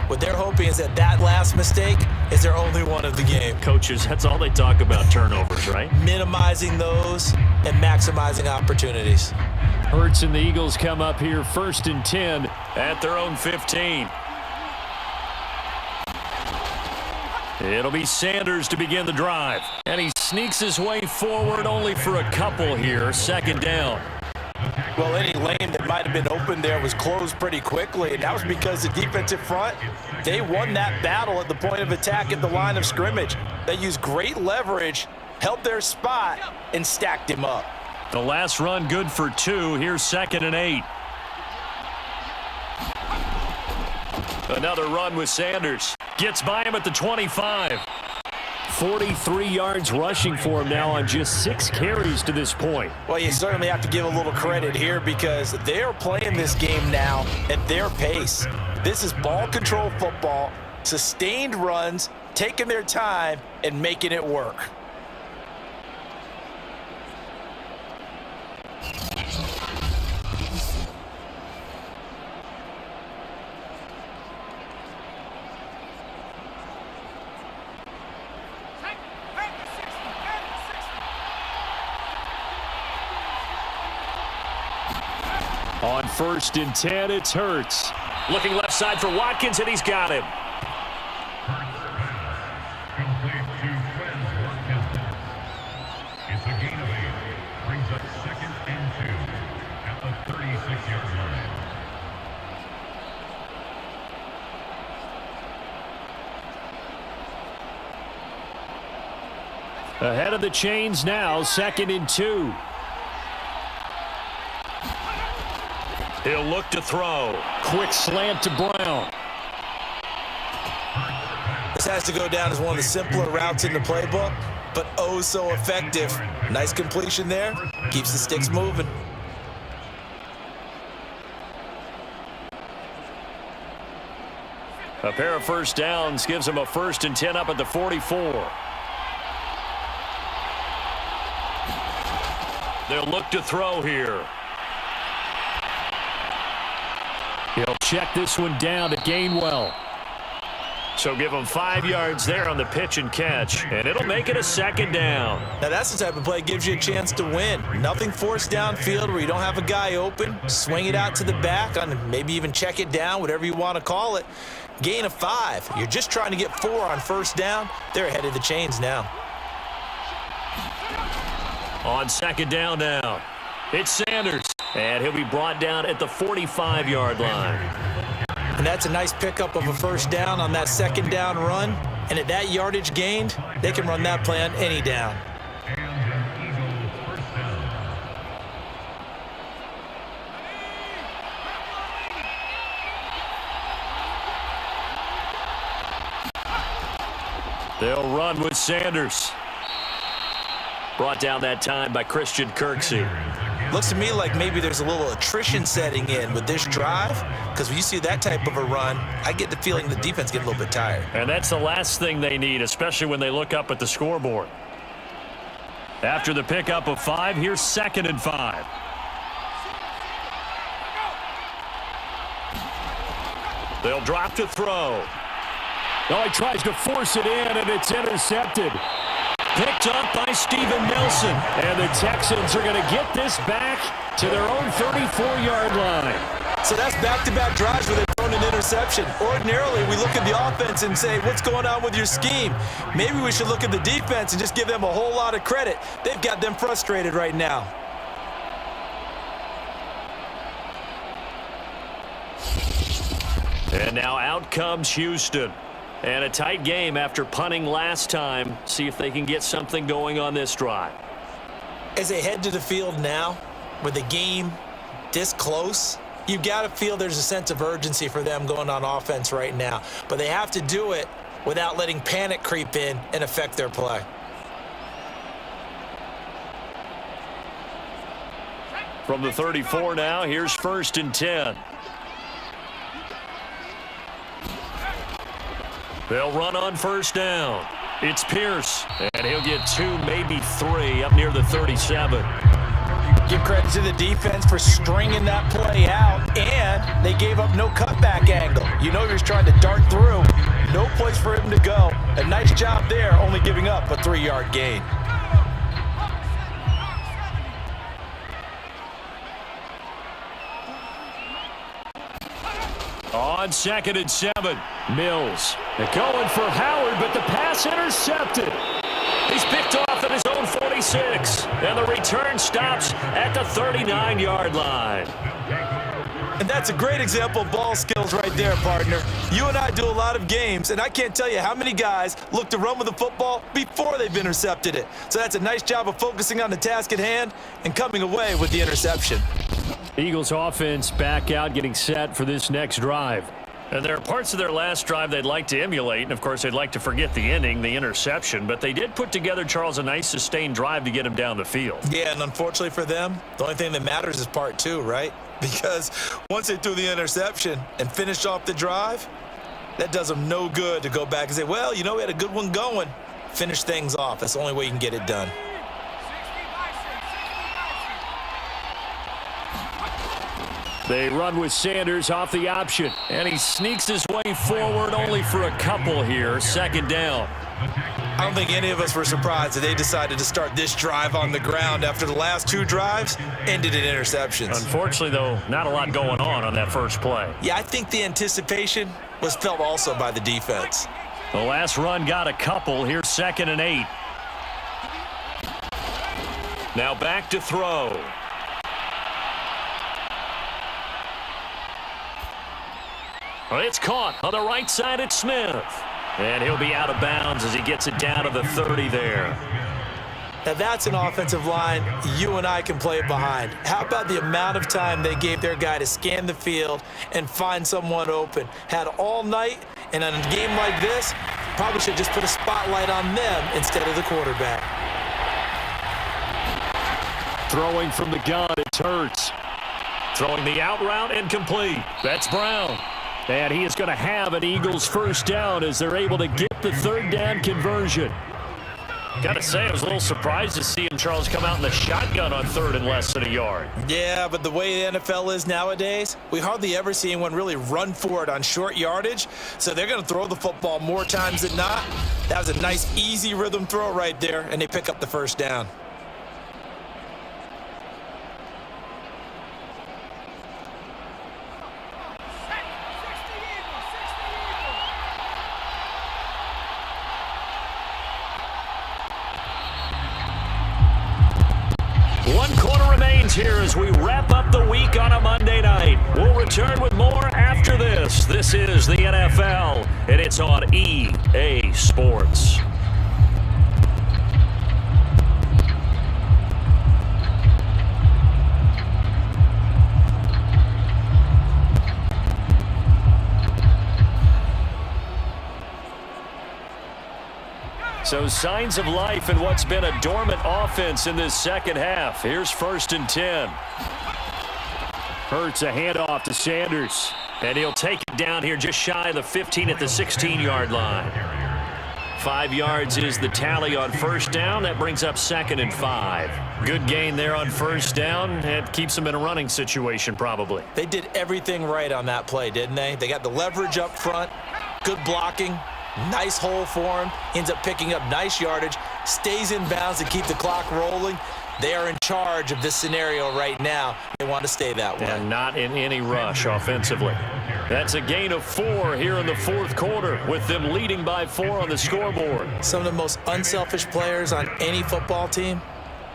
What they're hoping is that last mistake is their only one of the game. Coaches, that's all they talk about, turnovers, right? Minimizing those and maximizing opportunities. Hurts and the Eagles come up here 1st and 10 at their own 15. It'll be Sanders to begin the drive. And he sneaks his way forward only for a couple here. Second down. Well, any lane that might have been open there was closed pretty quickly, and that was because the defensive front, they won that battle at the point of attack at the line of scrimmage. They used great leverage, held their spot, and stacked him up. The last run good for 2. Here's 2nd and 8. Another run with Sanders. Gets by him at the 25. 43 yards rushing for him now on just 6 carries to this point. Well, you certainly have to give a little credit here because they're playing this game now at their pace. This is ball control football, sustained runs, taking their time, and making it work. On 1st and 10, it's Hurts. Looking left side for Watkins, and he's got him. Complete to Watkins. It's a gain of 8. Brings up 2nd and 2 at the 36-yard line. Ahead of the chains now, 2nd and 2. He'll look to throw. Quick slant to Brown. This has to go down as one of the simpler routes in the playbook, but oh so effective. Nice completion there. Keeps the sticks moving. A pair of first downs gives him a 1st and 10 up at the 44. They'll look to throw here. He'll check this one down to Gainwell. So give him 5 yards there on the pitch and catch, and it'll make it a 2nd down. Now that's the type of play that gives you a chance to win. Nothing forced downfield where you don't have a guy open. Swing it out to the back, on maybe even check it down, whatever you want to call it. Gain of 5. You're just trying to get 4 on 1st down. They're ahead of the chains now. On 2nd down now, it's Sanders. And he'll be brought down at the 45-yard line. And that's a nice pickup of a 1st down on that 2nd down run. And at that yardage gained, they can run that play on any down. And an Eagle 1st down. They'll run with Sanders. Brought down that time by Christian Kirksey. Looks to me like maybe there's a little attrition setting in with this drive, because when you see that type of a run, I get the feeling the defense get a little bit tired. And that's the last thing they need, especially when they look up at the scoreboard. After the pickup of 5, here's 2nd and 5. They'll drop to throw. Oh, he tries to force it in, and it's intercepted. Picked up by Steven Nelson. And the Texans are going to get this back to their own 34-yard line. So that's back-to-back drives where they've thrown an interception. Ordinarily, we look at the offense and say, what's going on with your scheme? Maybe we should look at the defense and just give them a whole lot of credit. They've got them frustrated right now. And now out comes Houston. And a tight game after punting last time. See if they can get something going on this drive. As they head to the field now, with the game this close, you've got to feel there's a sense of urgency for them going on offense right now. But they have to do it without letting panic creep in and affect their play. From the 34 now, here's 1st and 10. They'll run on 1st down. It's Pierce, and he'll get 2, maybe 3 up near the 37. Give credit to the defense for stringing that play out, and they gave up no cutback angle. You know he was trying to dart through. No place for him to go. A nice job there, only giving up a 3-yard gain. On On 2nd and 7, Mills. They're going for Howard, but the pass intercepted. He's picked off at his own 46, and the return stops at the 39-yard line. And that's a great example of ball skills right there, partner. You and I do a lot of games, and I can't tell you how many guys look to run with the football before they've intercepted it. So that's a nice job of focusing on the task at hand and coming away with the interception. Eagles offense back out, getting set for this next drive. And there are parts of their last drive they'd like to emulate, and of course they'd like to forget the ending, the interception, but they did put together, Charles, a nice sustained drive to get him down the field. Yeah, and unfortunately for them, the only thing that matters is part 2, right? Because once they threw the interception and finished off the drive, that does them no good to go back and say, well, you know, we had a good one going. Finish things off. That's the only way you can get it done. They run with Sanders off the option, and he sneaks his way forward only for a couple here. 2nd down. I don't think any of us were surprised that they decided to start this drive on the ground after the last 2 drives ended in interceptions. Unfortunately, though, not a lot going on that first play. Yeah, I think the anticipation was felt also by the defense. The last run got a couple. Here's 2nd and 8. Now back to throw. It's caught on the right side at Smith. And he'll be out of bounds as he gets it down to the 30 there. Now that's an offensive line you and I can play behind. How about the amount of time they gave their guy to scan the field and find someone open? Had all night, and in a game like this, probably should just put a spotlight on them instead of the quarterback. Throwing from the gun, it's Hurts. Throwing the out route and complete. That's Brown. And he is going to have an Eagles first down as they're able to get the 3rd down conversion. Got to say, I was a little surprised to see him, Charles, come out in the shotgun on 3rd and less than a yard. Yeah, but the way the NFL is nowadays, we hardly ever see anyone really run for it on short yardage. So they're going to throw the football more times than not. That was a nice, easy rhythm throw right there, and they pick up the first down. Here as we wrap up the week on a Monday night. We'll return with more after this. This is the NFL, and it's on EA Sports. So signs of life in what's been a dormant offense in this second half. Here's 1st and 10. Hurts a handoff to Sanders. And he'll take it down here just shy of the 15 at the 16-yard line. 5 yards is the tally on 1st down. That brings up 2nd and 5. Good gain there on 1st down. It keeps them in a running situation probably. They did everything right on that play, didn't they? They got the leverage up front, good blocking. Nice hole for him. Ends up picking up nice yardage. Stays in bounds to keep the clock rolling. They are in charge of this scenario right now. They want to stay that way. And not in any rush offensively. That's a gain of 4 here in the 4th quarter with them leading by 4 on the scoreboard. Some of the most unselfish players on any football team,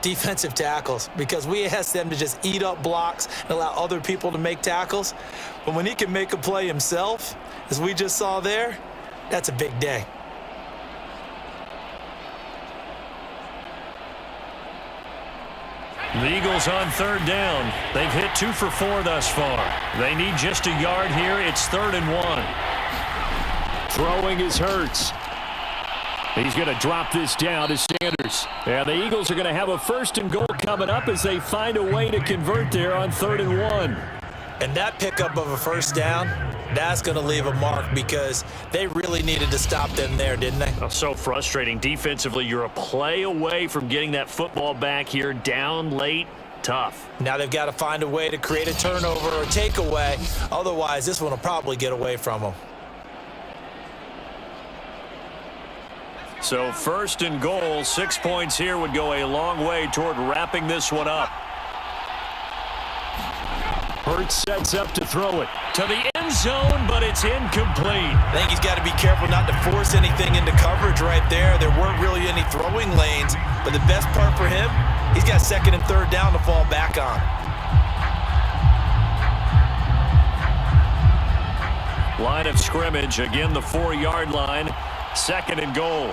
defensive tackles, because we ask them to just eat up blocks and allow other people to make tackles. But when he can make a play himself, as we just saw there, that's a big day. The Eagles on 3rd down. They've hit 2 for 4 thus far. They need just a yard here. It's 3rd and 1. Throwing is Hurts. He's going to drop this down to Sanders. And the Eagles are going to have a 1st and goal coming up as they find a way to convert there on 3rd and 1. And that pickup of a 1st down, that's going to leave a mark because they really needed to stop them there, didn't they? Oh, so frustrating. Defensively, you're a play away from getting that football back here. Down late, tough. Now they've got to find a way to create a turnover or takeaway. Otherwise, this one will probably get away from them. So 1st and goal, 6 points here would go a long way toward wrapping this one up. Hurts sets up to throw it to the end zone, but it's incomplete. I think he's got to be careful not to force anything into coverage right there. There weren't really any throwing lanes, but the best part for him, he's got second and third down to fall back on. Line of scrimmage, again the 4-yard line, second and goal.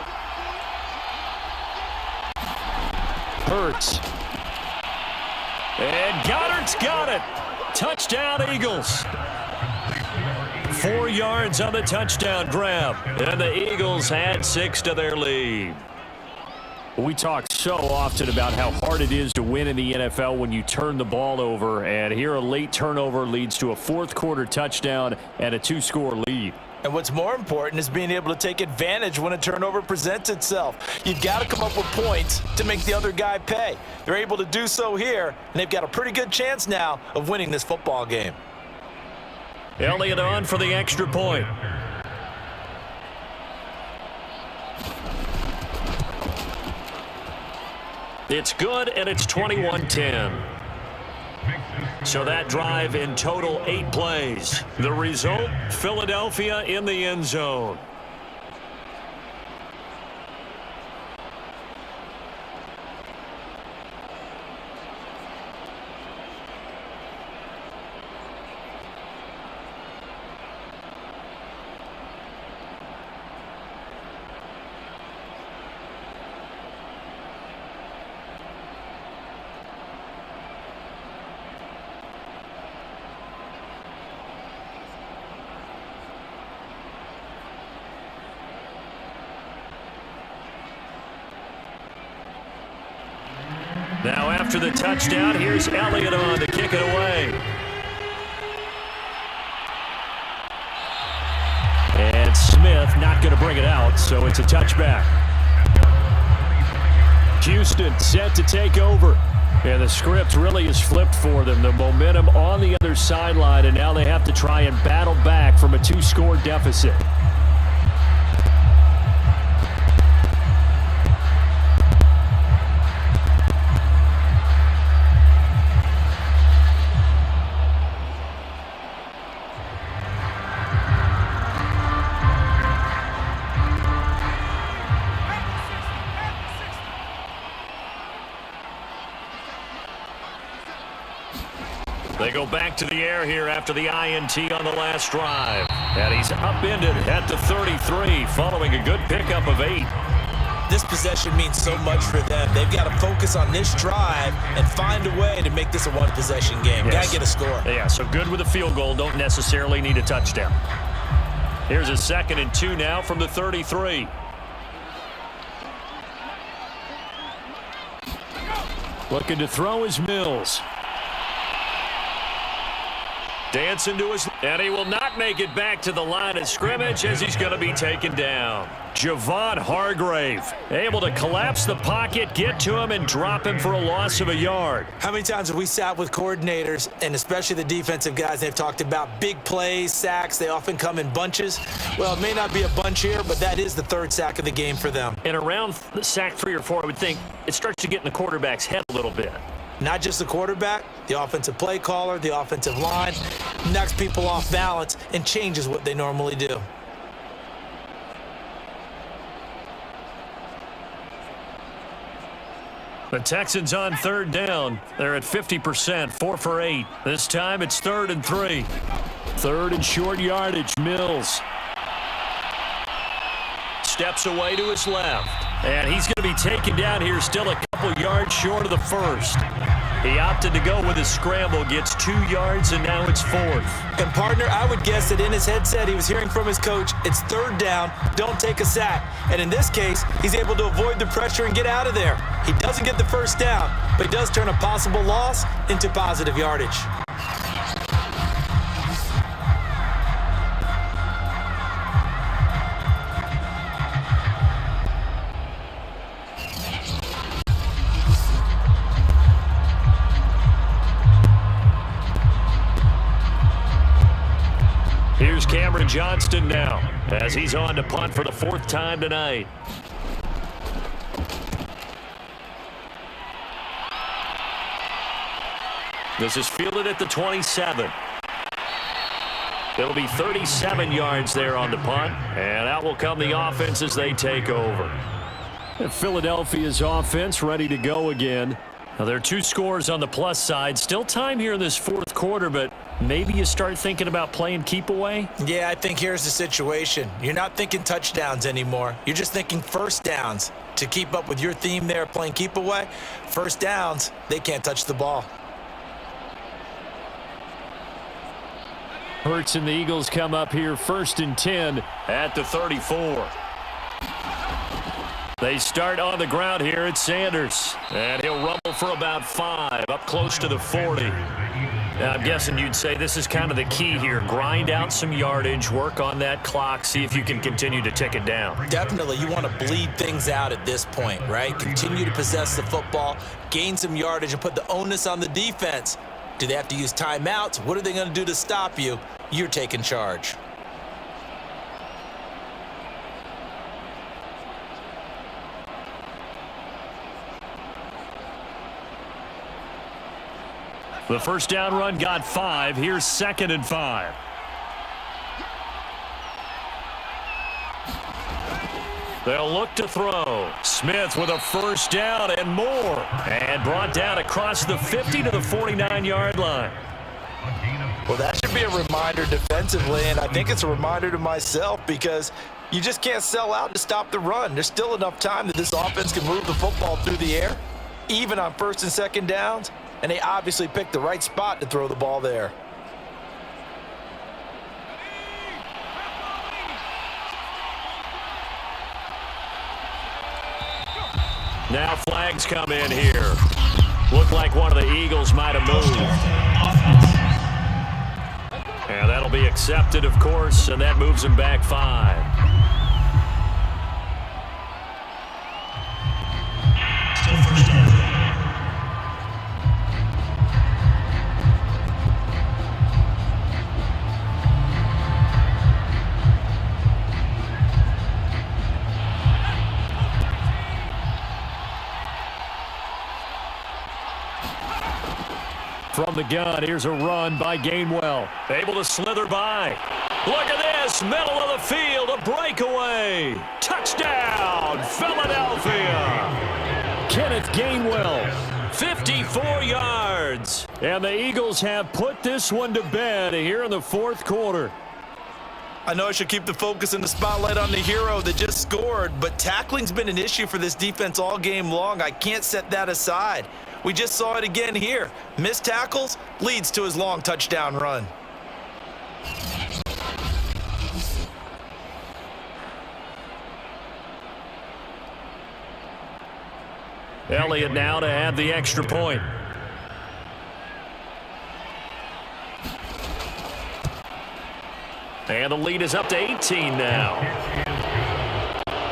Hurts. And Goddard's got it. Touchdown, Eagles. 4 yards on the touchdown grab. And the Eagles add 6 to their lead. We talk so often about how hard it is to win in the NFL when you turn the ball over. And here a late turnover leads to a fourth-quarter touchdown and a 2-score lead. And what's more important is being able to take advantage when a turnover presents itself. You've got to come up with points to make the other guy pay. They're able to do so here, and they've got a pretty good chance now of winning this football game. Elliott on for the extra point. It's good, and it's 21-10. So that drive in total 8 plays. The result, Philadelphia in the end zone. Now after the touchdown, here's Elliott on to kick it away. And Smith not going to bring it out, so it's a touchback. Houston set to take over. And the script really is flipped for them. The momentum on the other sideline, and now they have to try and battle back from a 2-score deficit. They go back to the air here after the INT on the last drive. And he's upended at the 33 following a good pickup of 8. This possession means so much for them. They've got to focus on this drive and find a way to make this a one-possession game. Yes. Got to get a score. Yeah, so good with a field goal. Don't necessarily need a touchdown. Here's a 2nd and 2 now from the 33. Looking to throw is Mills. Dancing to his, and he will not make it back to the line of scrimmage as he's going to be taken down. Javon Hargrave able to collapse the pocket, get to him, and drop him for a loss of a yard. How many times have we sat with coordinators, and especially the defensive guys, they've talked about big plays, sacks. They often come in bunches. Well, it may not be a bunch here, but that is the 3rd sack of the game for them. And around sack 3 or 4, I would think it starts to get in the quarterback's head a little bit. Not just the quarterback, the offensive play caller, the offensive line, knocks people off balance and changes what they normally do. The Texans on 3rd down. They're at 50%, 4 for 8. This time it's 3rd and 3. 3rd and short yardage, Mills. Steps away to his left. And he's going to be taken down here, still a couple yards short of the 1st. He opted to go with a scramble, gets 2 yards, and now it's 4th. And partner, I would guess that in his headset he was hearing from his coach, it's 3rd down, don't take a sack. And in this case, he's able to avoid the pressure and get out of there. He doesn't get the 1st down, but he does turn a possible loss into positive yardage. Here's Cameron Johnston now as he's on to punt for the 4th time tonight. This is fielded at the 27. It'll be 37 yards there on the punt, and out will come the offense as they take over. Philadelphia's offense ready to go again. Now, there are 2 scores on the plus side. Still time here in this fourth quarter, but maybe you start thinking about playing keep away? Yeah, I think here's the situation. You're not thinking touchdowns anymore. You're just thinking first downs. To keep up with your theme there, playing keep away, first downs, they can't touch the ball. Hurts and the Eagles come up here 1st and 10 at the 34. They start on the ground here at Sanders. And he'll rumble for about 5, up close to the 40. Now, I'm guessing you'd say this is kind of the key here. Grind out some yardage, work on that clock, see if you can continue to tick it down. Definitely, you want to bleed things out at this point, right? Continue to possess the football, gain some yardage, and put the onus on the defense. Do they have to use timeouts? What are they going to do to stop you? You're taking charge. The first down run got 5. Here's 2nd and 5. They'll look to throw. Smith with a first down and more. And brought down across the 50 to the 49-yard line. Well, that should be a reminder defensively, and I think it's a reminder to myself because you just can't sell out to stop the run. There's still enough time that this offense can move the football through the air, even on 1st and 2nd downs, and they obviously picked the right spot to throw the ball there. Now flags come in here. Looked like one of the Eagles might have moved. And that'll be accepted, of course, and that moves him back 5. Still first down. From the gun, here's a run by Gainwell. Able to slither by. Look at this, middle of the field, a breakaway. Touchdown, Philadelphia. Kenneth Gainwell, 54 yards. And the Eagles have put this one to bed here in the fourth quarter. I know I should keep the focus and the spotlight on the hero that just scored, but tackling's been an issue for this defense all game long. I can't set that aside. We just saw it again here. Missed tackles leads to his long touchdown run. Elliott now to add the extra point. And the lead is up to 18 now.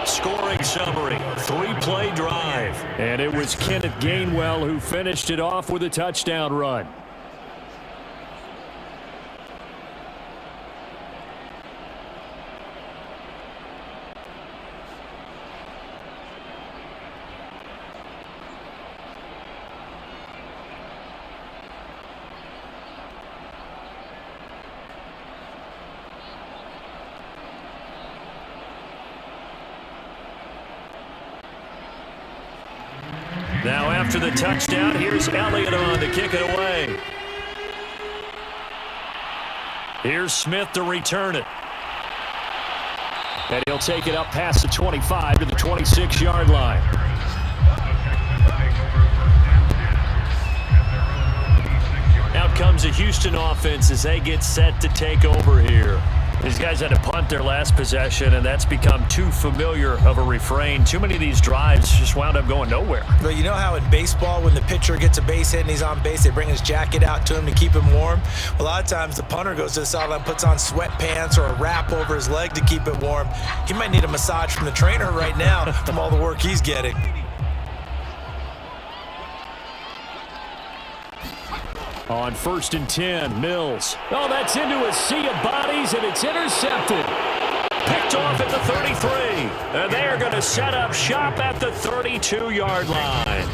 Scoring summary, 3-play drive. And it was Kenneth Gainwell who finished it off with a touchdown run. Now after the touchdown, here's Elliott on to kick it away. Here's Smith to return it. And he'll take it up past the 25 to the 26-yard line. Out comes the Houston offense as they get set to take over here. These guys had to punt their last possession, and that's become too familiar of a refrain. Too many of these drives just wound up going nowhere. But you know how in baseball, when the pitcher gets a base hit and he's on base, they bring his jacket out to him to keep him warm? Well, a lot of times the punter goes to the sideline, puts on sweatpants or a wrap over his leg to keep it warm. He might need a massage from the trainer right now from all the work he's getting. On 1st and 10, Mills. Oh, that's into a sea of bodies, and it's intercepted. Picked off at the 33. And they're going to set up shop at the 32-yard line.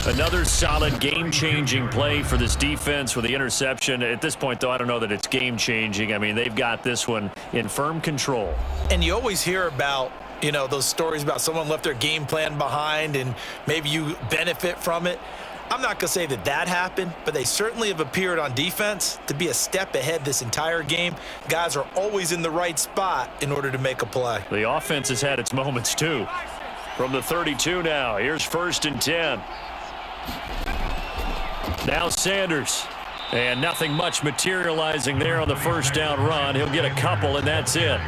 Another solid game-changing play for this defense with the interception. At this point, though, I don't know that it's game-changing. I mean, they've got this one in firm control. And you always hear about, those stories about someone left their game plan behind and maybe you benefit from it. I'm not going to say that happened, but they certainly have appeared on defense to be a step ahead this entire game. Guys are always in the right spot in order to make a play. The offense has had its moments, too. From the 32 now, here's 1st and 10. Now Sanders. And nothing much materializing there on the first down run. He'll get a couple, and that's it.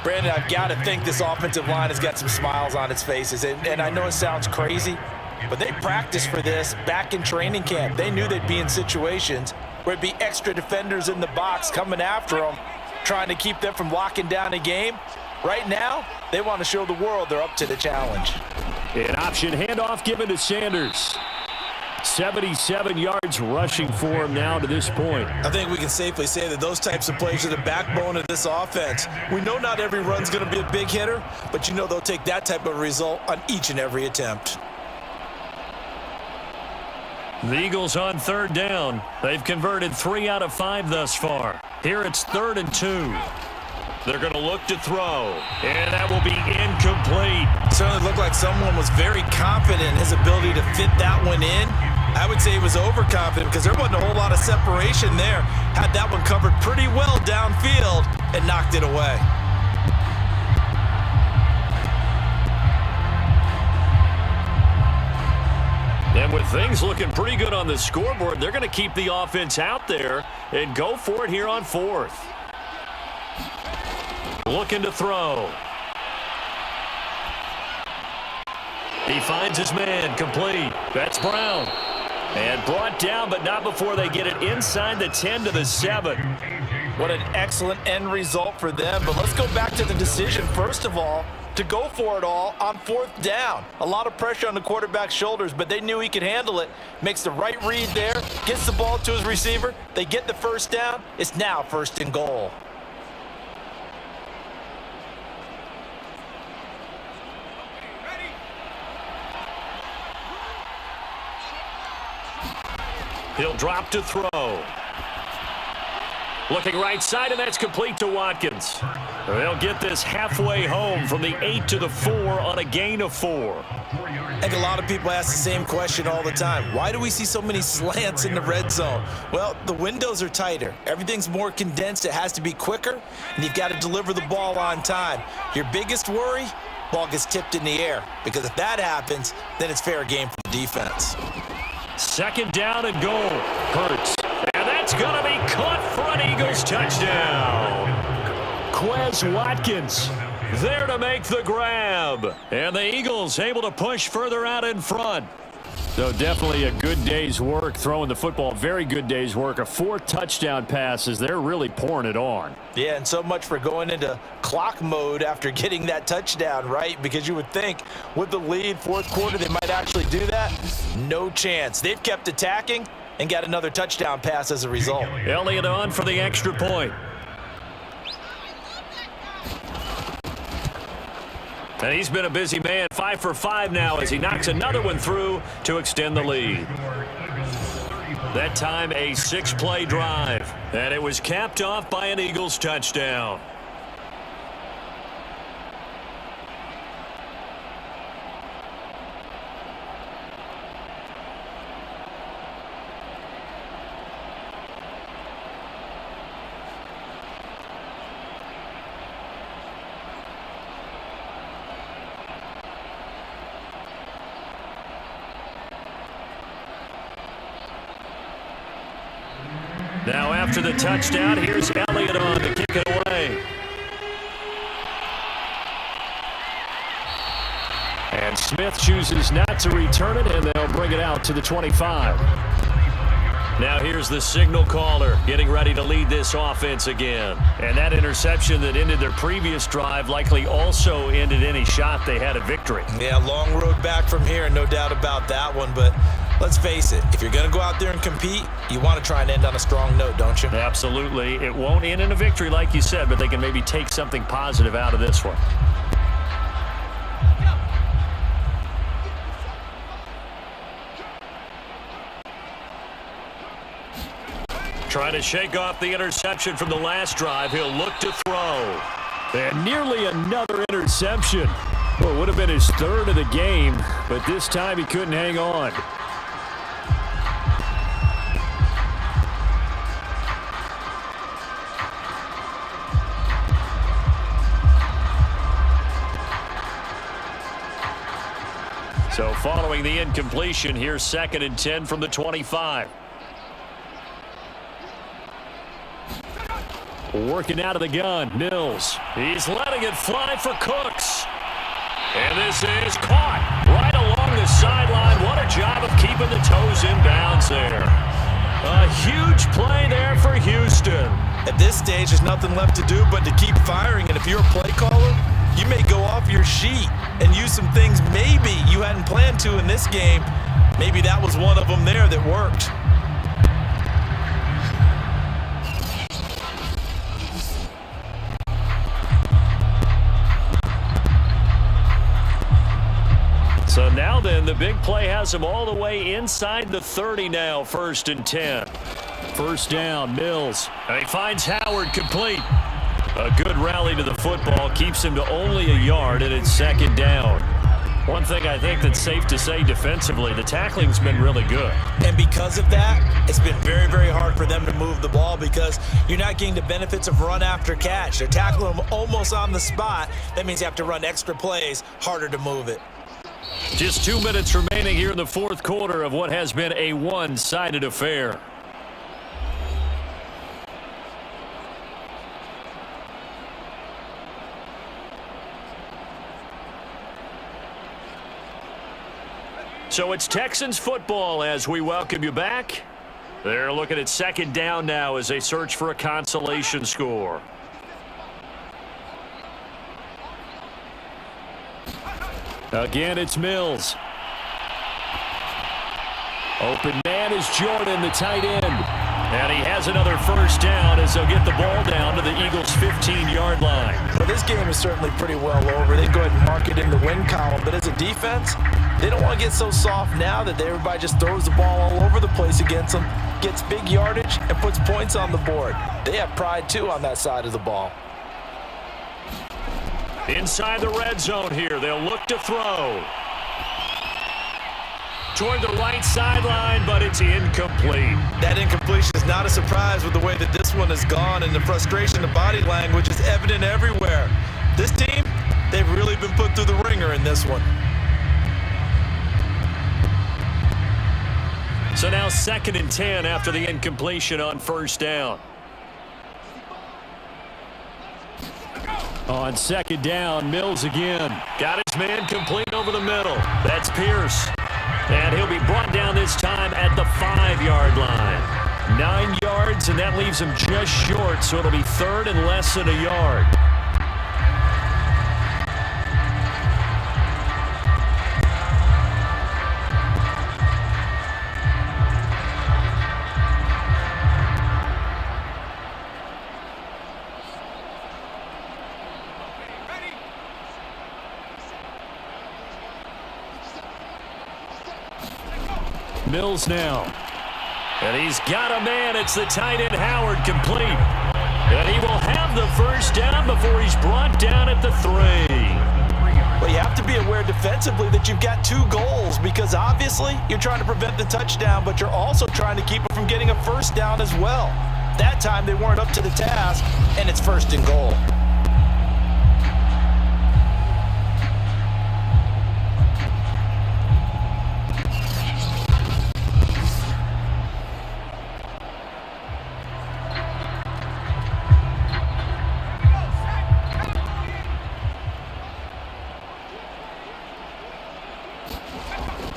Brandon, I've got to think this offensive line has got some smiles on its faces. And I know it sounds crazy, but they practiced for this back in training camp. They knew they'd be in situations where it'd be extra defenders in the box coming after them, trying to keep them from locking down a game. Right now, they want to show the world they're up to the challenge. An option handoff given to Sanders. 77 yards rushing for him now to this point. I think we can safely say that those types of plays are the backbone of this offense. We know not every run's going to be a big hitter, but they'll take that type of result on each and every attempt. The Eagles on 3rd down. They've converted 3 out of 5 thus far. Here it's 3rd and 2. They're going to look to throw, and that will be incomplete. Certainly looked like someone was very confident in his ability to fit that one in. I would say he was overconfident because there wasn't a whole lot of separation there. Had that one covered pretty well downfield and knocked it away. And with things looking pretty good on the scoreboard, they're going to keep the offense out there and go for it here on 4th. Looking to throw. He finds his man, complete. That's Brown. And brought down, but not before they get it inside the 10 to the 7. What an excellent end result for them. But let's go back to the decision, first of all, to go for it all on 4th down. A lot of pressure on the quarterback's shoulders, but they knew he could handle it. Makes the right read there, gets the ball to his receiver. They get the first down. It's now 1st and goal. He'll drop to throw. Looking right side, and that's complete to Watkins. They'll get this halfway home from the 8 to the 4 on a gain of 4. I think a lot of people ask the same question all the time. Why do we see so many slants in the red zone? Well, the windows are tighter. Everything's more condensed. It has to be quicker, and you've got to deliver the ball on time. Your biggest worry, ball gets tipped in the air, because if that happens, then it's fair game for the defense. 2nd down and goal. Hurts. And that's going to be caught for an Eagles touchdown. Quez Watkins there to make the grab. And the Eagles able to push further out in front. So definitely a good day's work throwing the football. Very good day's work. A 4 touchdown passes. They're really pouring it on. Yeah, and so much for going into clock mode after getting that touchdown, right? Because you would think with the lead, 4th quarter, they might actually do that. No chance. They've kept attacking and got another touchdown pass as a result. Elliott on for the extra point. And he's been a busy man, 5 for 5 now as he knocks another one through to extend the lead. That time a 6-play drive, and it was capped off by an Eagles touchdown. Now after the touchdown, here's Elliott on to kick it away. And Smith chooses not to return it, and they'll bring it out to the 25. Now here's the signal caller getting ready to lead this offense again. And that interception that ended their previous drive likely also ended any shot they had at victory. Yeah, long road back from here, no doubt about that one. But let's face it, if you're going to go out there and compete, you want to try and end on a strong note, don't you? Absolutely. It won't end in a victory like you said, but they can maybe take something positive out of this one. Trying to shake off the interception from the last drive. He'll look to throw. And nearly another interception. Well, it would have been his third of the game, but this time he couldn't hang on. So following the incompletion, here's 2nd and 10 from the 25. Working out of the gun, Mills. He's letting it fly for Cooks. And this is caught right along the sideline. What a job of keeping the toes in bounds there. A huge play there for Houston. At this stage, there's nothing left to do but to keep firing. And if you're a play caller, you may go off your sheet and use some things maybe you hadn't planned to in this game. Maybe that was one of them there that worked. So now then, the big play has him all the way inside the 30 now, 1st and 10. First down, Mills. And he finds Howard complete. A good rally to the football keeps him to only a yard, and it's 2nd down. One thing I think that's safe to say defensively, the tackling's been really good. And because of that, it's been very, very hard for them to move the ball because you're not getting the benefits of run after catch. They're tackling them almost on the spot. That means you have to run extra plays, harder to move it. Just 2 minutes remaining here in the 4th quarter of what has been a one-sided affair. So it's Texans football as we welcome you back. They're looking at 2nd down now as they search for a consolation score. Again, it's Mills. Open man is Jordan, the tight end. And he has another first down as they'll get the ball down to the Eagles' 15-yard line. Well, this game is certainly pretty well over. They go ahead and mark it in the win column. But as a defense, they don't want to get so soft now that everybody just throws the ball all over the place against them, gets big yardage, and puts points on the board. They have pride, too, on that side of the ball. Inside the red zone here, they'll look to throw. Toward the right sideline, but it's incomplete. That incompletion is not a surprise with the way that this one has gone, and the frustration, the body language is evident everywhere. This team, they've really been put through the ringer in this one. So now 2nd and 10 after the incompletion on first down. On 2nd down, Mills again. Got his man complete over the middle. That's Pierce. And he'll be brought down this time at the 5-yard line. 9 yards, and that leaves him just short, so it'll be 3rd and less than a yard. Mills now. And he's got a man. It's the tight end Howard complete. And he will have the first down before he's brought down at the 3. Well, you have to be aware defensively that you've got 2 goals because obviously you're trying to prevent the touchdown, but you're also trying to keep it from getting a first down as well. That time they weren't up to the task, and it's 1st and goal.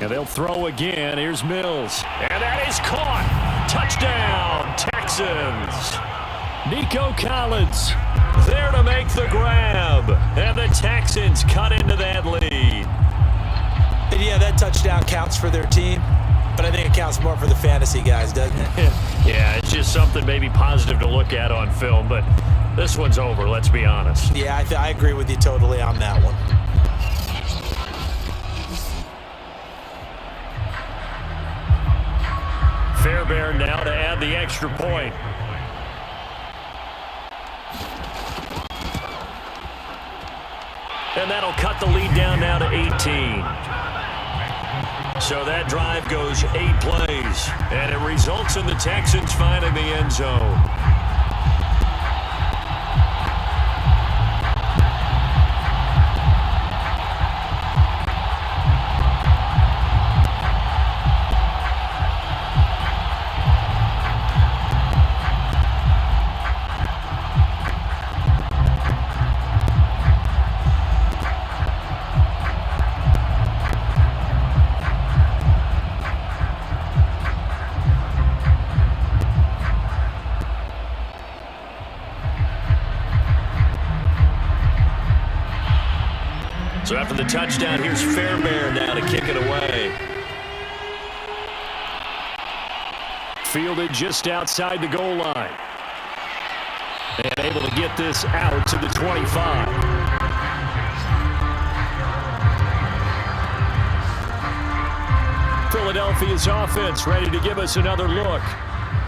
And they'll throw again. Here's Mills. And that is caught. Touchdown, Texans. Nico Collins there to make the grab. And the Texans cut into that lead. And yeah, that touchdown counts for their team, but I think it counts more for the fantasy guys, doesn't it? Yeah, it's just something maybe positive to look at on film, but this one's over, let's be honest. Yeah, I agree with you totally on that one. Fair Fairbairn now to add the extra point. And that'll cut the lead down now to 18. So that drive goes 8 plays, and it results in the Texans finding the end zone. So after the touchdown, here's Fairbairn now to kick it away. Fielded just outside the goal line. And able to get this out to the 25. Philadelphia's offense ready to give us another look.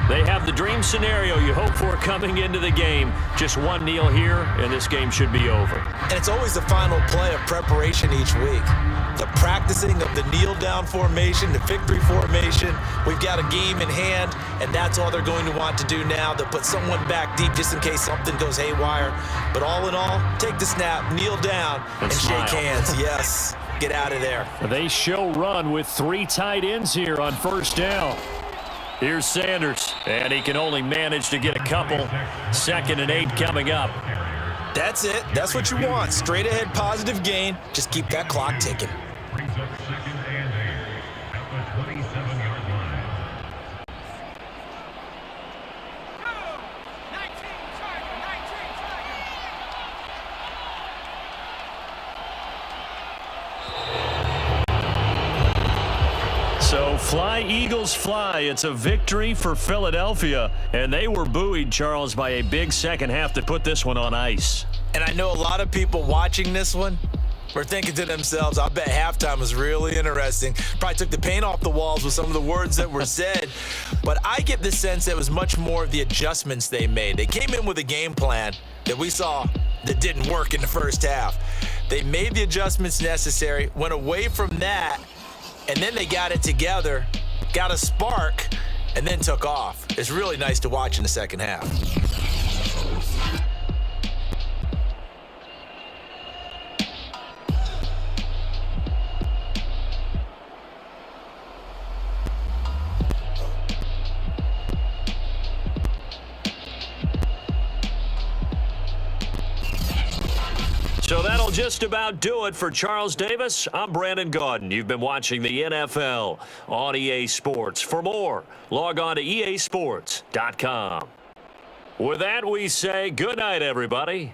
They have the dream scenario you hope for coming into the game. Just one kneel here, and this game should be over. And it's always the final play of preparation each week. The practicing of the kneel-down formation, the victory formation. We've got a game in hand, and that's all they're going to want to do now. They'll put someone back deep just in case something goes haywire. But all in all, take the snap, kneel down, and shake hands. Yes, get out of there. They show run with 3 tight ends here on first down. Here's Sanders, and he can only manage to get a couple. 2nd and 8 coming up. That's it. That's what you want. Straight ahead positive gain. Just keep that clock ticking. Brings up 2nd and 8 at the 27-yard line. So fly, Eagles, fly. It's a victory for Philadelphia. And they were buoyed, Charles, by a big second half to put this one on ice. And I know a lot of people watching this one were thinking to themselves, I bet halftime was really interesting. Probably took the paint off the walls with some of the words that were said. But I get the sense it was much more of the adjustments they made. They came in with a game plan that we saw that didn't work in the first half. They made the adjustments necessary, went away from that, and then they got it together, got a spark, and then took off. It's really nice to watch in the second half. So that'll just about do it for Charles Davis. I'm Brandon Gaudin. You've been watching the NFL on EA Sports. For more, log on to easports.com. With that, we say good night, everybody.